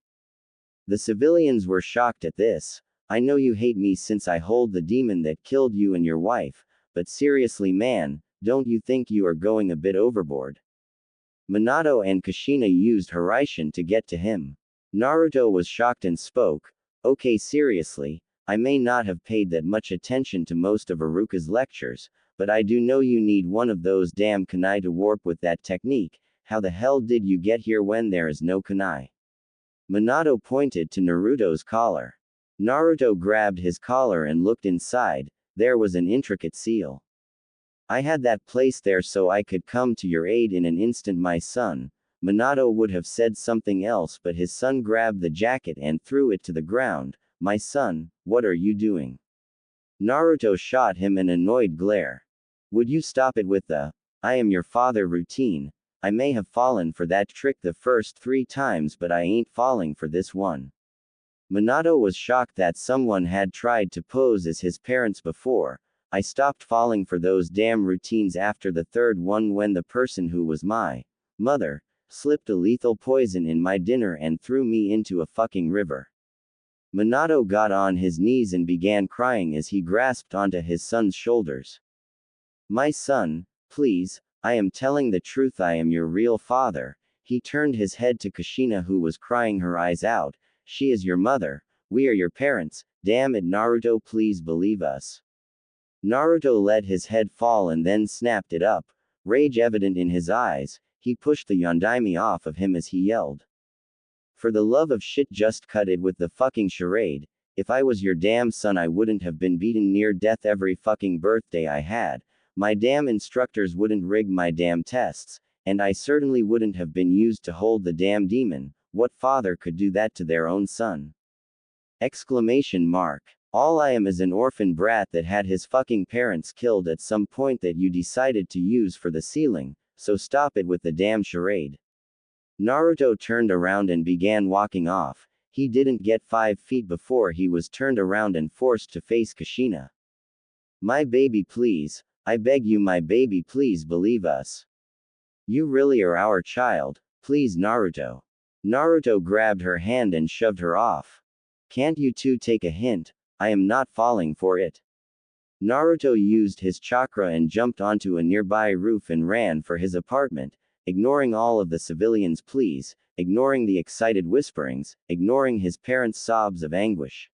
A: The civilians were shocked at this. I know you hate me since I hold the demon that killed you and your wife, but seriously man, don't you think you are going a bit overboard? Minato and Kushina used Hiraishin to get to him. Naruto was shocked and spoke. Okay, seriously, I may not have paid that much attention to most of Iruka's lectures, but I do know you need one of those damn kunai to warp with that technique. How the hell did you get here when there is no kunai? Minato pointed to Naruto's collar. Naruto grabbed his collar and looked inside. There was an intricate seal. I had that placed there so I could come to your aid in an instant, my son. Minato would have said something else, but his son grabbed the jacket and threw it to the ground. My son, what are you doing? Naruto shot him an annoyed glare. Would you stop it with the, I am your father routine? I may have fallen for that trick the first 3 times, but I ain't falling for this one. Minato was shocked that someone had tried to pose as his parents before. I stopped falling for those damn routines after the 3rd one when the person who was my mother slipped a lethal poison in my dinner and threw me into a fucking river. Minato got on his knees and began crying as he grasped onto his son's shoulders. My son, please, I am telling the truth, I am your real father. He turned his head to Kushina, who was crying her eyes out. She is your mother. We are your parents. Damn it, Naruto, please believe us. Naruto let his head fall and then snapped it up, rage evident in his eyes. He pushed the Yondaime off of him as he yelled. For the love of shit, just cut it with the fucking charade. If I was your damn son, I wouldn't have been beaten near death every fucking birthday I had. My damn instructors wouldn't rig my damn tests, and I certainly wouldn't have been used to hold the damn demon. What father could do that to their own son? Exclamation mark. All I am is an orphan brat that had his fucking parents killed at some point that you decided to use for the ceiling, so stop it with the damn charade. Naruto turned around and began walking off. He didn't get 5 feet before he was turned around and forced to face Kushina. My baby, please. I beg you, my baby, please believe us. You really are our child, please, Naruto. Naruto grabbed her hand and shoved her off. Can't you two take a hint? I am not falling for it. Naruto used his chakra and jumped onto a nearby roof and ran for his apartment, ignoring all of the civilians' pleas, ignoring the excited whisperings, ignoring his parents' sobs of anguish.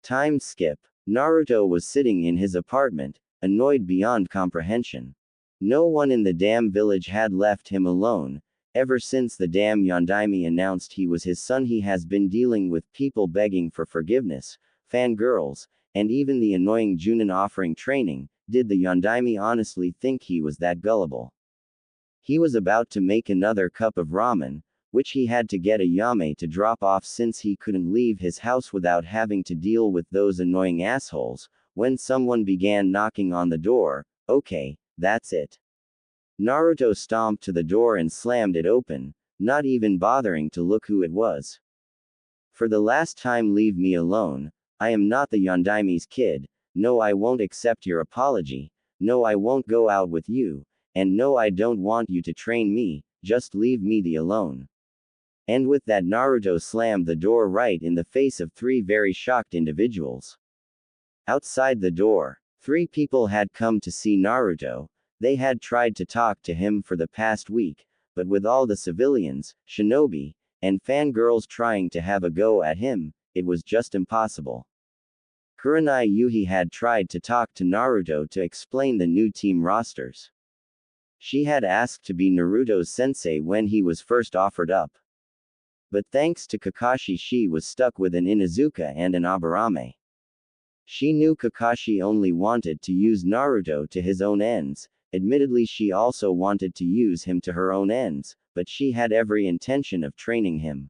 A: Time skip. Naruto was sitting in his apartment, annoyed beyond comprehension. No one in the damn village had left him alone. Ever since the damn Yondaime announced he was his son, he has been dealing with people begging for forgiveness, fangirls, and even the annoying Chunin offering training. Did the Yondaime honestly think he was that gullible? He was about to make another cup of ramen, which he had to get a Yame to drop off since he couldn't leave his house without having to deal with those annoying assholes, when someone began knocking on the door. Okay, that's it. Naruto stomped to the door and slammed it open, not even bothering to look who it was. For the last time, leave me alone. I am not the Yondaime's kid. No, I won't accept your apology. No, I won't go out with you. And no, I don't want you to train me. Just leave me the alone. And with that, Naruto slammed the door right in the face of three very shocked individuals. Outside the door, three people had come to see Naruto. They had tried to talk to him for the past week, but with all the civilians, shinobi, and fangirls trying to have a go at him, it was just impossible. Kurenai Yuhi had tried to talk to Naruto to explain the new team rosters. She had asked to be Naruto's sensei when he was first offered up. But thanks to Kakashi, she was stuck with an Inuzuka and an Aburame. She knew Kakashi only wanted to use Naruto to his own ends. Admittedly, she also wanted to use him to her own ends, but she had every intention of training him.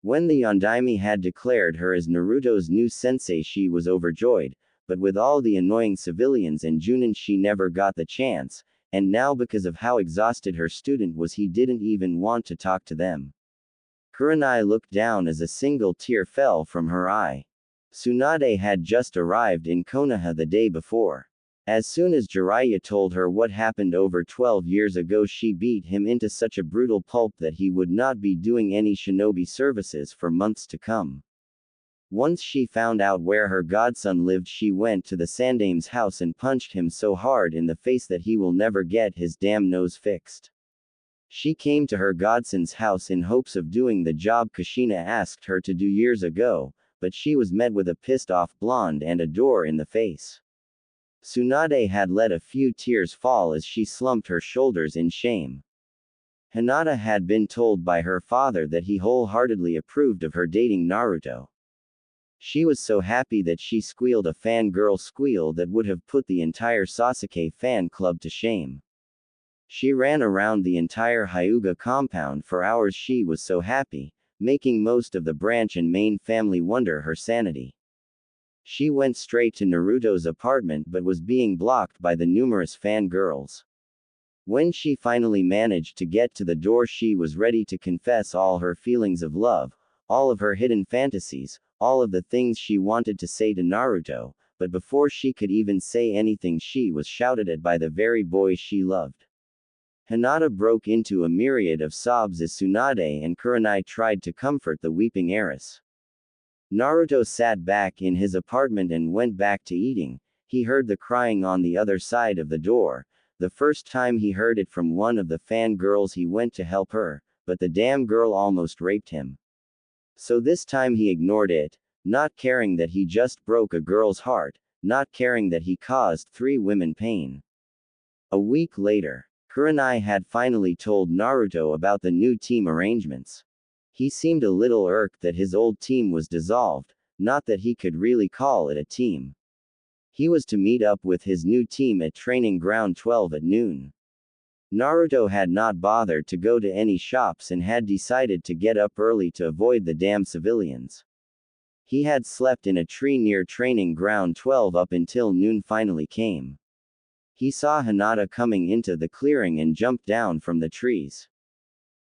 A: When the Yondaime had declared her as Naruto's new sensei, she was overjoyed, but with all the annoying civilians and Chunin, she never got the chance, and now because of how exhausted her student was, he didn't even want to talk to them. Kurenai looked down as a single tear fell from her eye. Tsunade had just arrived in Konoha the day before. As soon as Jiraiya told her what happened over 12 years ago, she beat him into such a brutal pulp that he would not be doing any shinobi services for months to come. Once she found out where her godson lived, she went to the Sandame's house and punched him so hard in the face that he will never get his damn nose fixed. She came to her godson's house in hopes of doing the job Kushina asked her to do years ago, but she was met with a pissed-off blonde and a door in the face. Tsunade had let a few tears fall as she slumped her shoulders in shame. Hinata had been told by her father that he wholeheartedly approved of her dating Naruto. She was so happy that she squealed a fangirl squeal that would have put the entire Sasuke fan club to shame. She ran around the entire Hyuga compound for hours. She was so happy, making most of the branch and main family wonder her sanity. She went straight to Naruto's apartment but was being blocked by the numerous fangirls. When she finally managed to get to the door, she was ready to confess all her feelings of love, all of her hidden fantasies, all of the things she wanted to say to Naruto, but before she could even say anything, she was shouted at by the very boy she loved. Hinata broke into a myriad of sobs as Tsunade and Kurenai tried to comfort the weeping heiress. Naruto sat back in his apartment and went back to eating. He heard the crying on the other side of the door. The first time he heard it from one of the fangirls, he went to help her, but the damn girl almost raped him. So this time he ignored it, not caring that he just broke a girl's heart, not caring that he caused 3 women pain. A week later, Kurenai had finally told Naruto about the new team arrangements. He seemed a little irked that his old team was dissolved, not that he could really call it a team. He was to meet up with his new team at Training Ground 12 at noon. Naruto had not bothered to go to any shops and had decided to get up early to avoid the damn civilians. He had slept in a tree near Training Ground 12 up until noon finally came. He saw Hinata coming into the clearing and jumped down from the trees.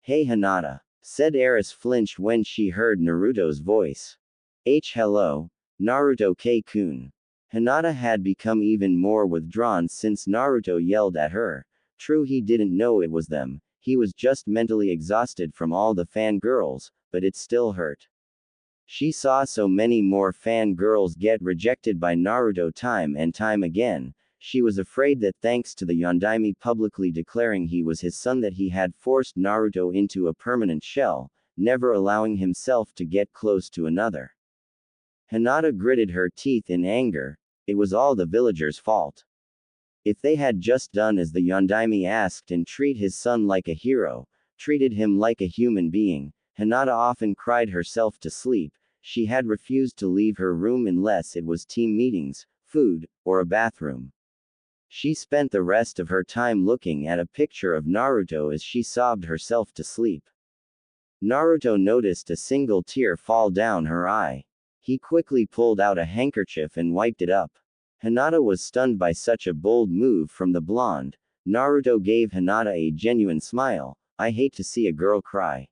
A: "Hey Hinata," said Eris, flinched when she heard Naruto's voice. Hello, Naruto K-kun." Hinata had become even more withdrawn since Naruto yelled at her. True, he didn't know it was them, he was just mentally exhausted from all the fangirls, but it still hurt. She saw so many more fangirls get rejected by Naruto time and time again. She was afraid that thanks to the Yondaime publicly declaring he was his son, that he had forced Naruto into a permanent shell, never allowing himself to get close to another. Hinata gritted her teeth in anger. It was all the villagers' fault. If they had just done as the Yondaime asked and treat his son like a hero, treated him like a human being. Hinata often cried herself to sleep. She had refused to leave her room unless it was team meetings, food, or a bathroom. She spent the rest of her time looking at a picture of Naruto as she sobbed herself to sleep. Naruto noticed a single tear fall down her eye. He quickly pulled out a handkerchief and wiped it up. Hinata was stunned by such a bold move from the blonde. Naruto gave Hinata a genuine smile. I hate to see a girl cry.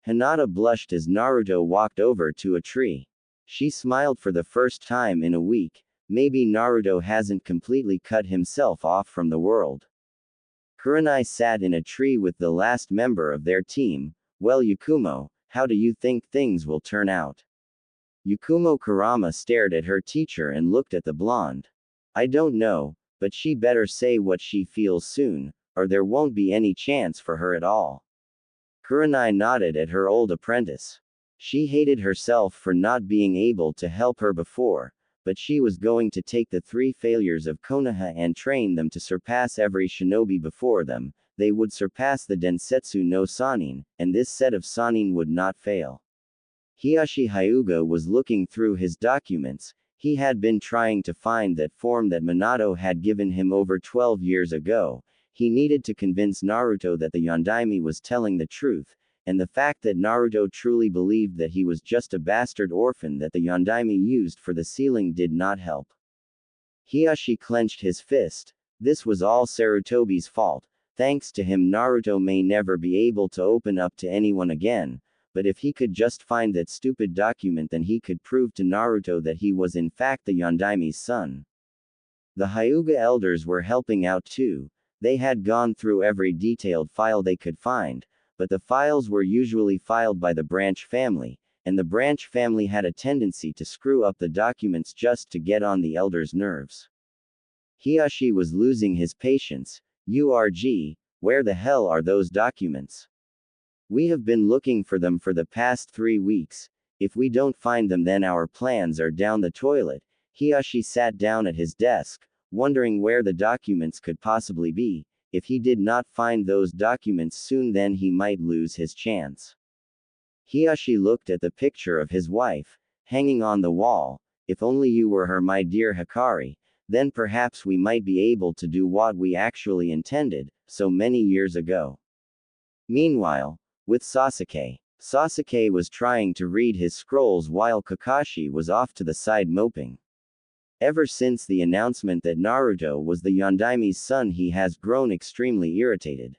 A: Hinata blushed as Naruto walked over to a tree. She smiled for the first time in a week. Maybe Naruto hasn't completely cut himself off from the world. Kurenai sat in a tree with the last member of their team. Well, Yakumo, how do you think things will turn out? Yakumo Kurama stared at her teacher and looked at the blonde. I don't know, but she better say what she feels soon, or there won't be any chance for her at all. Kurenai nodded at her old apprentice. She hated herself for not being able to help her before, but she was going to take the 3 failures of Konoha and train them to surpass every shinobi before them. They would surpass the Densetsu no Sannin, and this set of Sannin would not fail. Hiyashi Hyuga was looking through his documents. He had been trying to find that form that Minato had given him over 12 years ago. He needed to convince Naruto that the Yondaime was telling the truth, and the fact that Naruto truly believed that he was just a bastard orphan that the Yondaime used for the sealing did not help. Hiyashi clenched his fist. This was all Sarutobi's fault. Thanks to him, Naruto may never be able to open up to anyone again, but if he could just find that stupid document, then he could prove to Naruto that he was in fact the Yondaime's son. The Hyuga elders were helping out too. They had gone through every detailed file they could find, but the files were usually filed by the branch family, and the branch family had a tendency to screw up the documents just to get on the elders' nerves. Hiyashi was losing his patience. URG, where the hell are those documents? We have been looking for them for the past 3 weeks. If we don't find them, then our plans are down the toilet. Hiyashi sat down at his desk, wondering where the documents could possibly be. If he did not find those documents soon, then he might lose his chance. Hiyashi looked at the picture of his wife, hanging on the wall. If only you were her, my dear Hikari, then perhaps we might be able to do what we actually intended, so many years ago. Meanwhile, with Sasuke. Sasuke was trying to read his scrolls while Kakashi was off to the side moping. Ever since the announcement that Naruto was the Yondaime's son, he has grown extremely irritated.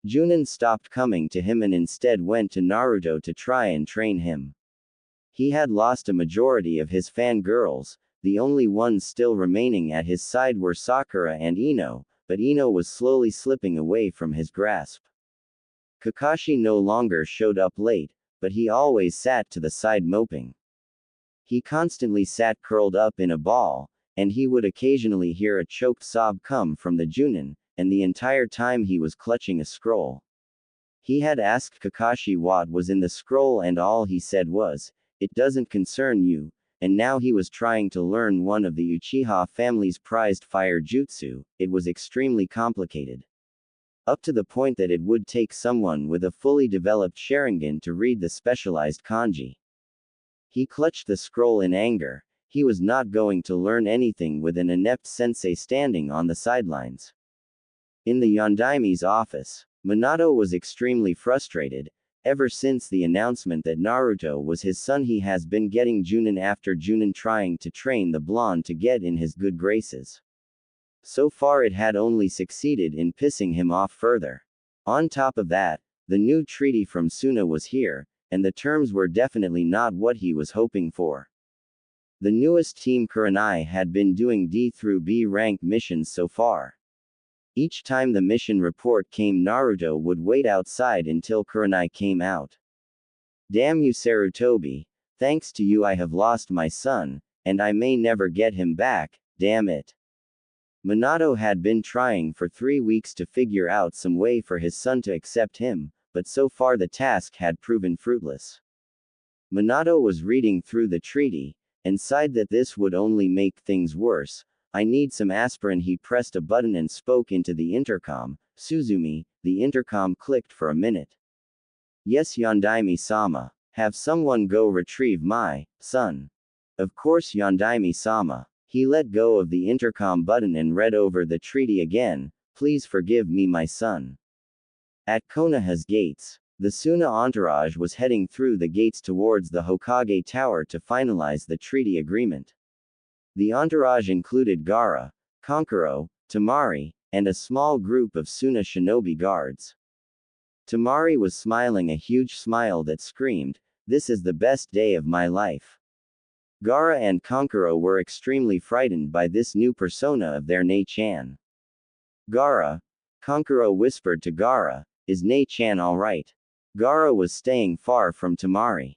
A: Chunin stopped coming to him and instead went to Naruto to try and train him. He had lost a majority of his fangirls. The only ones still remaining at his side were Sakura and Ino, but Ino was slowly slipping away from his grasp. Kakashi no longer showed up late, but he always sat to the side moping. He constantly sat curled up in a ball, and he would occasionally hear a choked sob come from the Chunin, and the entire time he was clutching a scroll. He had asked Kakashi what was in the scroll, and all he said was, "It doesn't concern you," and now he was trying to learn one of the Uchiha family's prized fire jutsu. It was extremely complicated. Up to the point that it would take someone with a fully developed Sharingan to read the specialized kanji. He clutched the scroll in anger. He was not going to learn anything with an inept sensei standing on the sidelines. In the Yondaime's office, Minato was extremely frustrated. Ever since the announcement that Naruto was his son, he has been getting Chunin after Chunin, trying to train the blonde to get in his good graces. So far it had only succeeded in pissing him off further. On top of that, the new treaty from Suna was here, and the terms were definitely not what he was hoping for. The newest team, Kurenai, had been doing D through B rank missions so far. Each time the mission report came, Naruto would wait outside until Kurenai came out. Damn you, Sarutobi. Thanks to you I have lost my son, and I may never get him back, damn it. Minato had been trying for 3 weeks to figure out some way for his son to accept him, but so far the task had proven fruitless. Minato was reading through the treaty, and sighed that this would only make things worse. I need some aspirin. He pressed a button and spoke into the intercom. Suzumi, the intercom clicked for a minute. Yes, Yondaime-sama. Have someone go retrieve my son. Of course, Yondaime-sama. He let go of the intercom button and read over the treaty again. Please forgive me, my son. At Konoha's gates, the Suna entourage was heading through the gates towards the Hokage Tower to finalize the treaty agreement. The entourage included Gaara, Kankuro, Temari, and a small group of Suna shinobi guards. Temari was smiling a huge smile that screamed, "This is the best day of my life." Gaara and Kankuro were extremely frightened by this new persona of their Nei-chan. Gaara, Kankuro whispered to Gaara, "Is Nei-chan alright?" Gaara was staying far from Temari.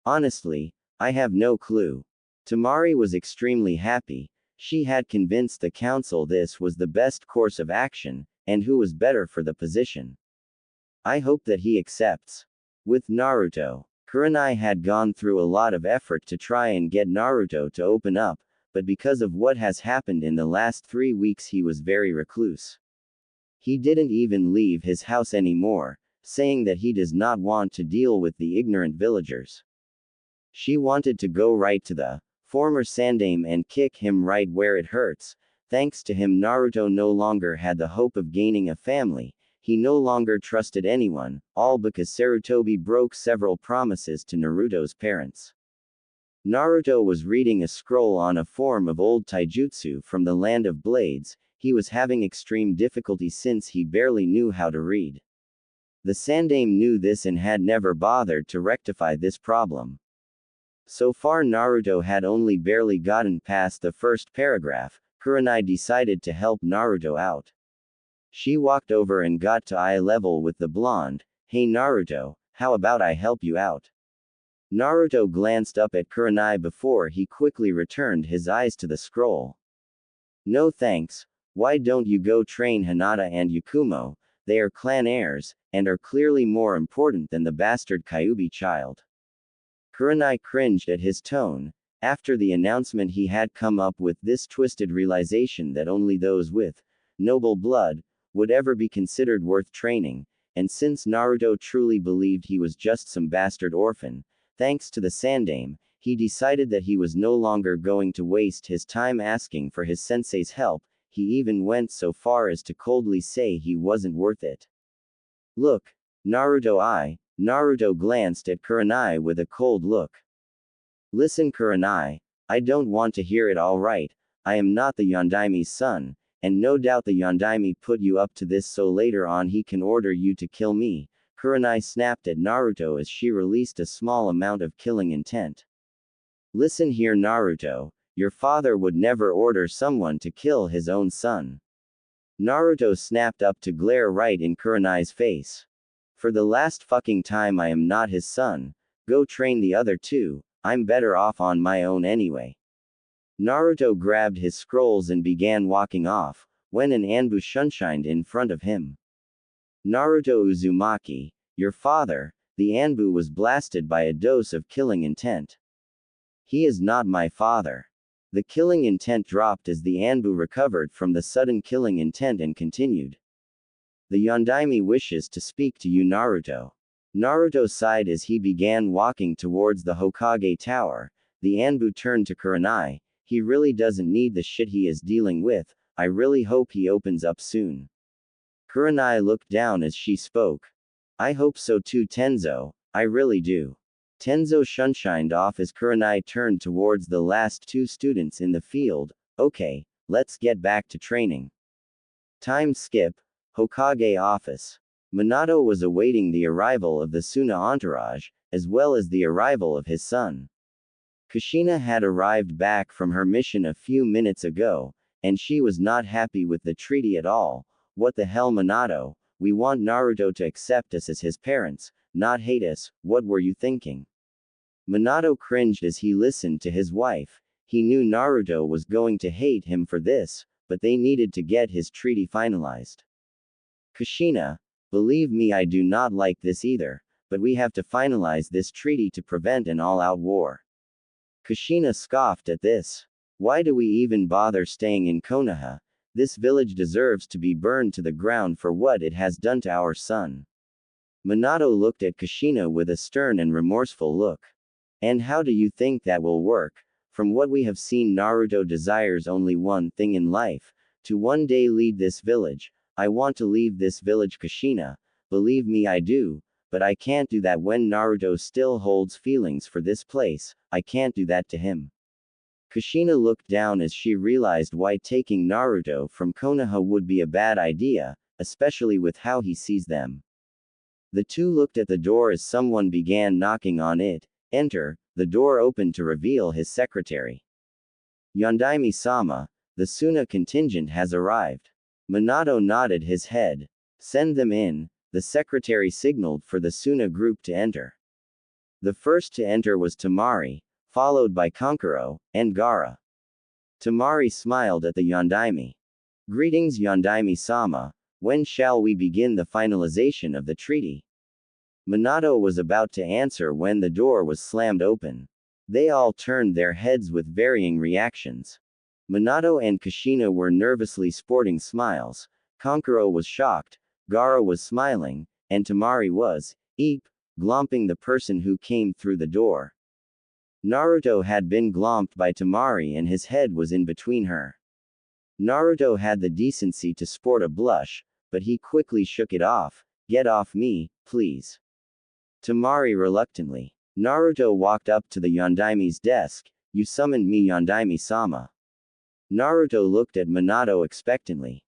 A: "Honestly, I have no clue." Temari was extremely happy. She had convinced the council this was the best course of action, and who was better for the position. "I hope that he accepts." With Naruto, Kurenai had gone through a lot of effort to try and get Naruto to open up, but because of what has happened in the last 3 weeks he was very recluse. He didn't even leave his house anymore, saying that he does not want to deal with the ignorant villagers. She wanted to go right to the former Sandaime and kick him right where it hurts. Thanks to him, Naruto no longer had the hope of gaining a family. He no longer trusted anyone, all because Sarutobi broke several promises to Naruto's parents. Naruto was reading a scroll on a form of old taijutsu from the Land of Blades. He was having extreme difficulty since he barely knew how to read. The Sandaime knew this and had never bothered to rectify this problem. So far Naruto had only barely gotten past the first paragraph. Kurenai decided to help Naruto out. She walked over and got to eye level with the blonde. "Hey Naruto, how about I help you out?" Naruto glanced up at Kurenai before he quickly returned his eyes to the scroll. "No thanks. Why don't you go train Hinata and Yakumo? They are clan heirs, and are clearly more important than the bastard Kyuubi child." Kurenai cringed at his tone. After the announcement he had come up with this twisted realization that only those with noble blood would ever be considered worth training, and since Naruto truly believed he was just some bastard orphan, thanks to the Sandaime, he decided that he was no longer going to waste his time asking for his sensei's help. He even went so far as to coldly say he wasn't worth it. "Look, Naruto glanced at Kurenai with a cold look. "Listen Kurenai, I don't want to hear it alright, I am not the Yondaime's son, and no doubt the Yondaime put you up to this so later on he can order you to kill me." Kurenai snapped at Naruto as she released a small amount of killing intent. "Listen here Naruto, your father would never order someone to kill his own son." Naruto snapped up to glare right in Kurenai's face. "For the last fucking time, I am not his son. Go train the other two, I'm better off on my own anyway." Naruto grabbed his scrolls and began walking off, when an Anbu shunshined in front of him. "Naruto Uzumaki, your father." The Anbu was blasted by a dose of killing intent. "He is not my father." The killing intent dropped as the Anbu recovered from the sudden killing intent and continued. "The Yondaime wishes to speak to you Naruto." Naruto sighed as he began walking towards the Hokage Tower. The Anbu turned to Kurenai. "He really doesn't need the shit he is dealing with. I really hope he opens up soon." Kurenai looked down as she spoke. "I hope so too Tenzo, I really do." Tenzo shunshined off as Kurenai turned towards the last two students in the field. "Okay, let's get back to training." Time skip. Hokage office. Minato was awaiting the arrival of the Suna entourage, as well as the arrival of his son. Kushina had arrived back from her mission a few minutes ago, and she was not happy with the treaty at all. "What the hell Minato, we want Naruto to accept us as his parents, not hate us, what were you thinking?" Minato cringed as he listened to his wife. He knew Naruto was going to hate him for this, but they needed to get his treaty finalized. "Kushina, believe me, I do not like this either, but we have to finalize this treaty to prevent an all-out war." Kushina scoffed at this. "Why do we even bother staying in Konoha? This village deserves to be burned to the ground for what it has done to our son. Minato looked at Kushina with a stern and remorseful look. And how do you think that will work? From what we have seen, Naruto desires only one thing in life, to one day lead this village. I want to leave this village, Kushina. Believe me, I do, but I can't do that when Naruto still holds feelings for this place. I can't do that to him. Kushina looked down as she realized why taking Naruto from Konoha would be a bad idea, especially with how he sees them. The two looked at the door as someone began knocking on it. Enter. The door opened to reveal his secretary. Yondaime-sama, the Suna contingent has arrived. Minato nodded his head. Send them in. The secretary signaled for the Suna group to enter. The first to enter was Temari, followed by Kankuro, and Gaara. Temari smiled at the Yondaime. Greetings, Yondaime-sama. When shall we begin the finalization of the treaty? Minato was about to answer when the door was slammed open. They all turned their heads with varying reactions. Minato and Kushina were nervously sporting smiles. Kankuro was shocked, Gaara was smiling, and Temari was, glomping the person who came through the door. Naruto had been glomped by Temari and his head was in between her. Naruto had the decency to sport a blush, but he quickly shook it off. Get off me, please. Temari reluctantly. Naruto walked up to the Yondaime's desk. You summoned me, Yondaime-sama. Naruto looked at Minato expectantly.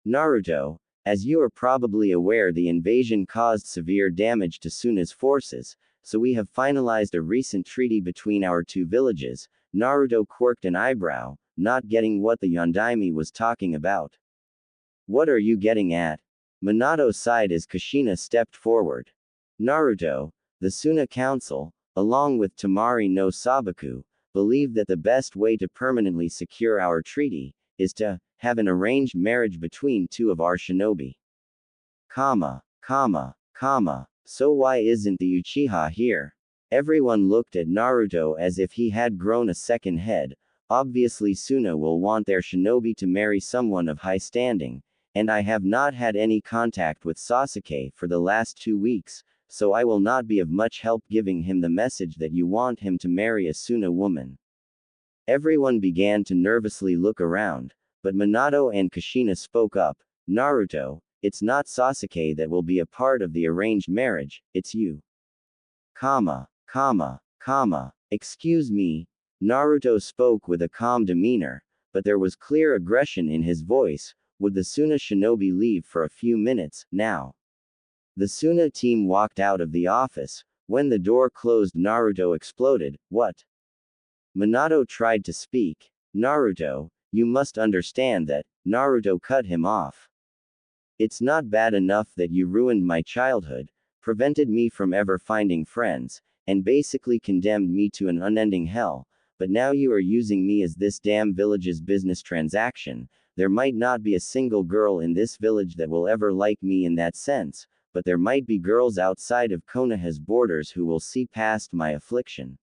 A: Naruto, as you are probably aware, the invasion caused severe damage to Suna's forces, so we have finalized a recent treaty between our two villages. Naruto quirked an eyebrow, not getting what the Yondaime was talking about. What are you getting at? Minato sighed as Kushina stepped forward. Naruto, the Suna Council, along with Temari no Sabaku, believe that the best way to permanently secure our treaty is to have an arranged marriage between two of our shinobi. So why isn't the Uchiha here? Everyone looked at Naruto as if he had grown a second head. Obviously Suna will want their shinobi to marry someone of high standing, and I have not had any contact with Sasuke for the last 2 weeks, so I will not be of much help giving him the message that you want him to marry a Suna woman. Everyone began to nervously look around, but Minato and Kushina spoke up. Naruto, it's not Sasuke that will be a part of the arranged marriage, it's you. Excuse me. Naruto spoke with a calm demeanor, but there was clear aggression in his voice. Would the Suna shinobi leave for a few minutes, now? The Suna team walked out of the office. When the door closed, Naruto exploded. What? Minato tried to speak. Naruto, you must understand that. Naruto cut him off. It's not bad enough that you ruined my childhood, prevented me from ever finding friends, and basically condemned me to an unending hell, but now you are using me as this damn village's business transaction. There might not be a single girl in this village that will ever like me in that sense, but there might be girls outside of Konoha's borders who will see past my affliction.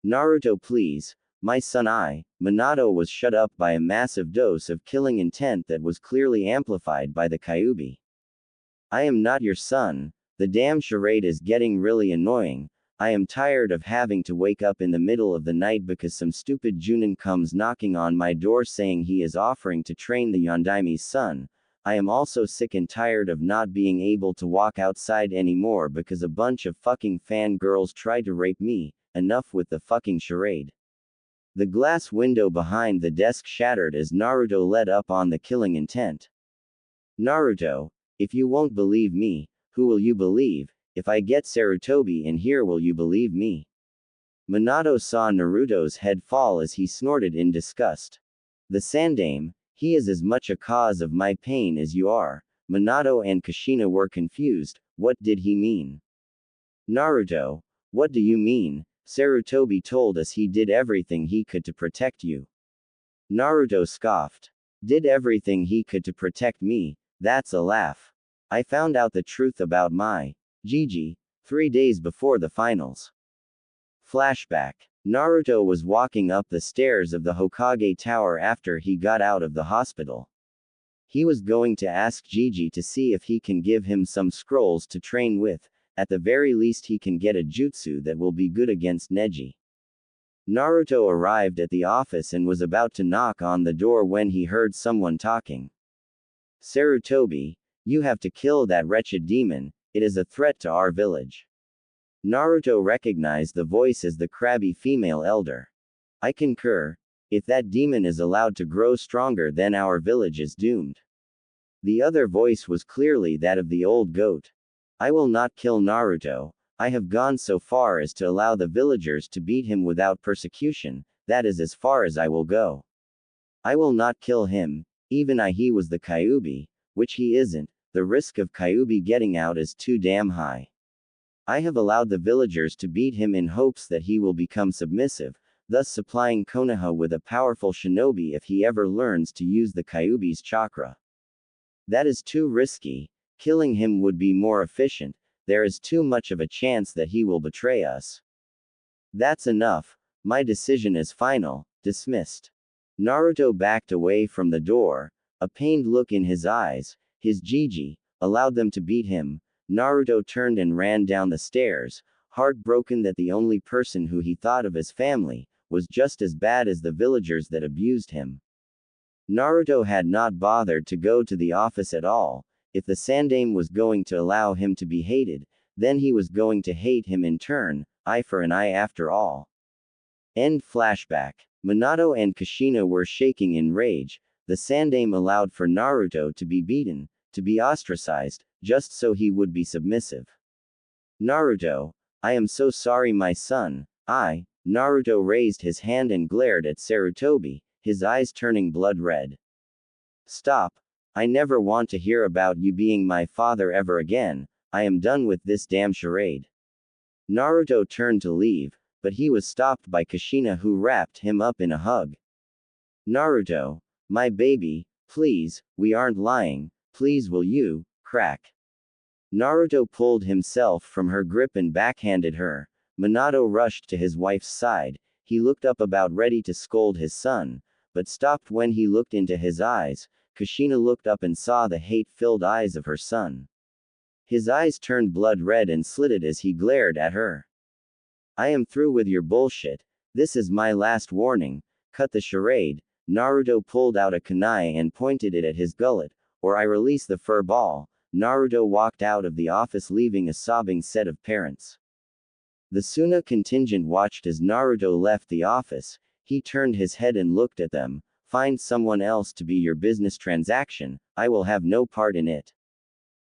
A: Naruto, please. My son. Minato was shut up by a massive dose of killing intent that was clearly amplified by the Kyuubi. I am not your son. The damn charade is getting really annoying. I am tired of having to wake up in the middle of the night because some stupid Chunin comes knocking on my door saying he is offering to train the Yondaime's son. I am also sick and tired of not being able to walk outside anymore because a bunch of fucking fangirls tried to rape me. Enough with the fucking charade. The glass window behind the desk shattered as Naruto let up on the killing intent. Naruto, if you won't believe me, who will you believe? If I get Sarutobi in here, will you believe me? Minato saw Naruto's head fall as he snorted in disgust. The Sandaime, he is as much a cause of my pain as you are. Minato and Kushina were confused. What did he mean? Naruto, what do you mean? Sarutobi told us he did everything he could to protect you. Naruto scoffed. Did everything he could to protect me? That's a laugh. I found out the truth about my Gigi 3 days before the finals. Flashback. Naruto was walking up the stairs of the Hokage Tower after he got out of the hospital. He was going to ask Gigi to see if he can give him some scrolls to train with, at the very least he can get a jutsu that will be good against Neji. Naruto arrived at the office and was about to knock on the door when he heard someone talking. Sarutobi, you have to kill that wretched demon, it is a threat to our village. Naruto recognized the voice as the crabby female elder. I concur. If that demon is allowed to grow stronger, then our village is doomed. The other voice was clearly that of the old goat. I will not kill Naruto. I have gone so far as to allow the villagers to beat him without persecution, that is as far as I will go. I will not kill him, even he was the Kyuubi, which he isn't, the risk of Kyuubi getting out is too damn high. I have allowed the villagers to beat him in hopes that he will become submissive, thus supplying Konoha with a powerful shinobi if he ever learns to use the Kyuubi's chakra. That is too risky, killing him would be more efficient, there is too much of a chance that he will betray us. That's enough, my decision is final, dismissed. Naruto backed away from the door, a pained look in his eyes, his Gigi, allowed them to beat him. Naruto turned and ran down the stairs, heartbroken that the only person who he thought of as family, was just as bad as the villagers that abused him. Naruto had not bothered to go to the office at all. If the Sandaime was going to allow him to be hated, then he was going to hate him in turn, eye for an eye after all. End flashback. Minato and Kushina were shaking in rage. The Sandaime allowed for Naruto to be beaten, to be ostracized, just so he would be submissive. Naruto, I am so sorry my son, Naruto raised his hand and glared at Sarutobi, his eyes turning blood red. Stop. I never want to hear about you being my father ever again, I am done with this damn charade. Naruto turned to leave, but he was stopped by Kushina who wrapped him up in a hug. Naruto, my baby, please, we aren't lying, please will you, crack. Naruto pulled himself from her grip and backhanded her. Minato rushed to his wife's side, he looked up about ready to scold his son, but stopped when he looked into his eyes. Kushina looked up and saw the hate-filled eyes of her son. His eyes turned blood red and slitted as he glared at her. I am through with your bullshit, this is my last warning, cut the charade. Naruto pulled out a kunai and pointed it at his gullet, or I release the fur ball. Naruto walked out of the office leaving a sobbing set of parents. The Suna contingent watched as Naruto left the office. He turned his head and looked at them. Find someone else to be your business transaction, I will have no part in it.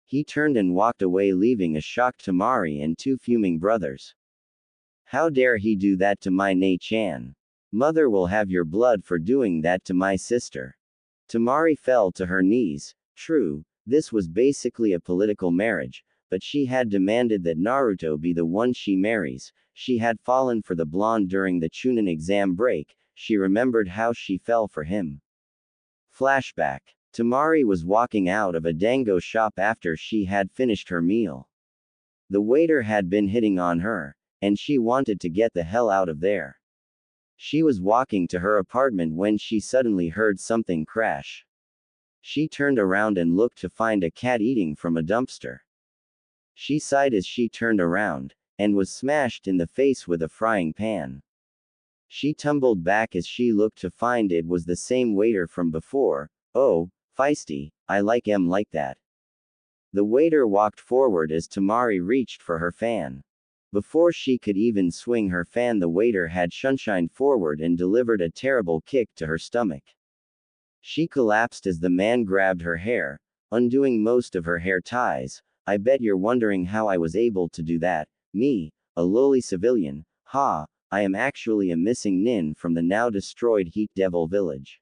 A: He turned and walked away leaving a shocked Temari and two fuming brothers. How dare he do that to my Nei-chan? Mother will have your blood for doing that to my sister. Temari fell to her knees. True, this was basically a political marriage, but she had demanded that Naruto be the one she marries. She had fallen for the blonde during the Chunin exam break. She remembered how she fell for him. Flashback. Temari was walking out of a dango shop after she had finished her meal. The waiter had been hitting on her, and she wanted to get the hell out of there. She was walking to her apartment when she suddenly heard something crash. She turned around and looked to find a cat eating from a dumpster. She sighed as she turned around, and was smashed in the face with a frying pan. She tumbled back as she looked to find it was the same waiter from before. Oh, feisty, I like 'em like that. The waiter walked forward as Temari reached for her fan. Before she could even swing her fan, the waiter had shunshined forward and delivered a terrible kick to her stomach. She collapsed as the man grabbed her hair, undoing most of her hair ties. I bet you're wondering how I was able to do that. Me, a lowly civilian, ha, I am actually a missing nin from the now destroyed Heat Devil village.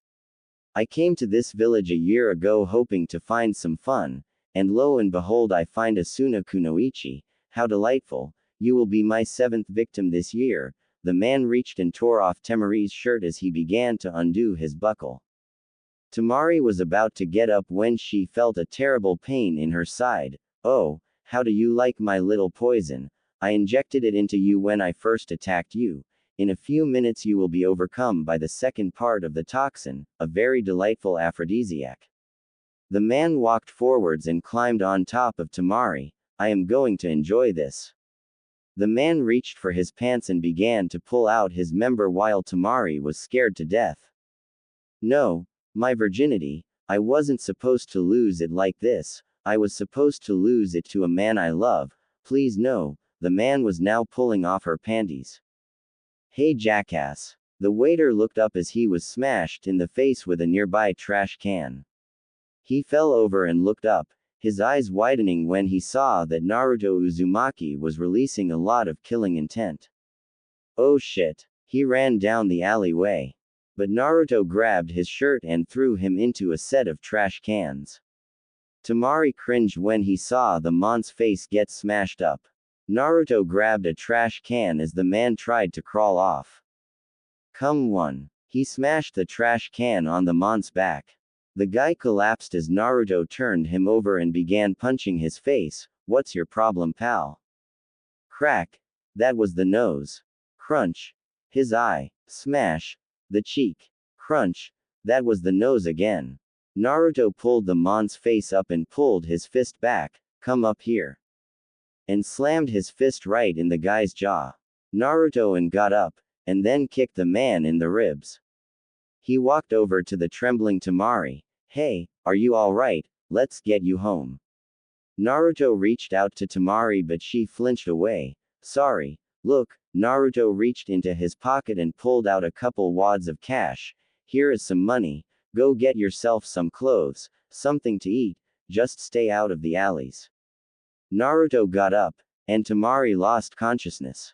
A: I came to this village a year ago hoping to find some fun, and lo and behold I find a Suna Kunoichi, how delightful, you will be my 7th victim this year. The man reached and tore off Temari's shirt as he began to undo his buckle. Temari was about to get up when she felt a terrible pain in her side. Oh, how do you like my little poison? I injected it into you when I first attacked you. In a few minutes you will be overcome by the second part of the toxin, a very delightful aphrodisiac. The man walked forwards and climbed on top of Temari. I am going to enjoy this. The man reached for his pants and began to pull out his member while Temari was scared to death. No, my virginity, I wasn't supposed to lose it like this, I was supposed to lose it to a man I love, please no, the man was now pulling off her panties. Hey jackass. The waiter looked up as he was smashed in the face with a nearby trash can. He fell over and looked up, his eyes widening when he saw that Naruto Uzumaki was releasing a lot of killing intent. Oh shit. He ran down the alleyway. But Naruto grabbed his shirt and threw him into a set of trash cans. Temari cringed when he saw the man's face get smashed up. Naruto grabbed a trash can as the man tried to crawl off. Come on. He smashed the trash can on the man's back. The guy collapsed as Naruto turned him over and began punching his face. What's your problem, pal? Crack. That was the nose. Crunch. His eye. Smash. The cheek. Crunch. That was the nose again. Naruto pulled the man's face up and pulled his fist back. Come up here. And slammed his fist right in the guy's jaw. Naruto and got up, and then kicked the man in the ribs. He walked over to the trembling Temari. Hey, are you alright? Let's get you home. Naruto reached out to Temari but she flinched away. Sorry. Look, Naruto reached into his pocket and pulled out a couple wads of cash. Here is some money. Go get yourself some clothes, something to eat, just stay out of the alleys. Naruto got up, and Temari lost consciousness.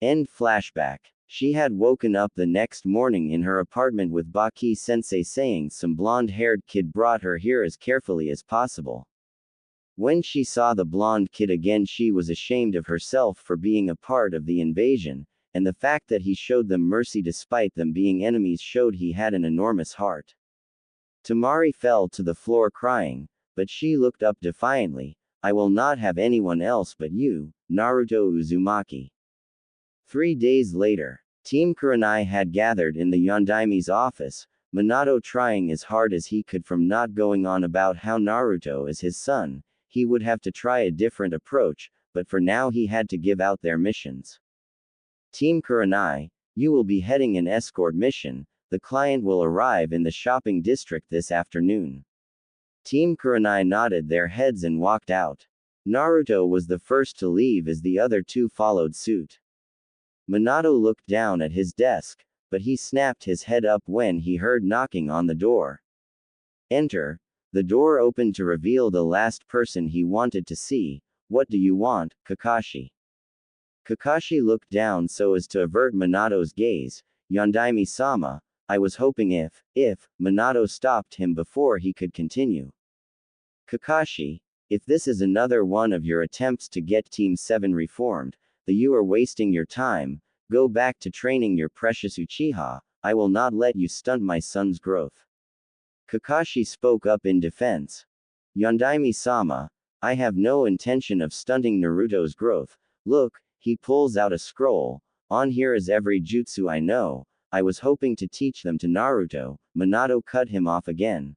A: End flashback. She had woken up the next morning in her apartment with Baki-sensei saying some blonde-haired kid brought her here as carefully as possible. When she saw the blonde kid again she was ashamed of herself for being a part of the invasion, and the fact that he showed them mercy despite them being enemies showed he had an enormous heart. Temari fell to the floor crying, but she looked up defiantly. I will not have anyone else but you, Naruto Uzumaki. 3 days later, Team Kurenai had gathered in the Yondaime's office, Minato trying as hard as he could from not going on about how Naruto is his son. He would have to try a different approach, but for now he had to give out their missions. Team Kurenai, you will be heading an escort mission. The client will arrive in the shopping district this afternoon. Team Kurenai nodded their heads and walked out. Naruto was the first to leave as the other two followed suit. Minato looked down at his desk, but he snapped his head up when he heard knocking on the door. Enter. The door opened to reveal the last person he wanted to see. What do you want, Kakashi? Kakashi looked down so as to avert Minato's gaze. Yondaime-sama, I was hoping if Minato stopped him before he could continue. Kakashi, if this is another one of your attempts to get Team 7 reformed, then you are wasting your time. Go back to training your precious Uchiha. I will not let you stunt my son's growth. Kakashi spoke up in defense. Yondaime-sama, I have no intention of stunting Naruto's growth. Look, he pulls out a scroll. On here is every jutsu I know. I was hoping to teach them to Naruto. Minato cut him off again.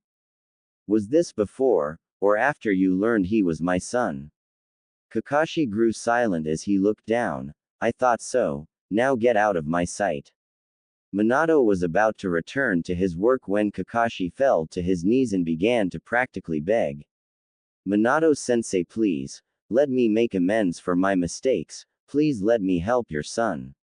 A: Was this before, or after you learned he was my son? Kakashi grew silent as he looked down. I thought so. Now get out of my sight. Minato was about to return to his work when Kakashi fell to his knees and began to practically beg. Minato-sensei, please, let me make amends for my mistakes. Please let me help your son.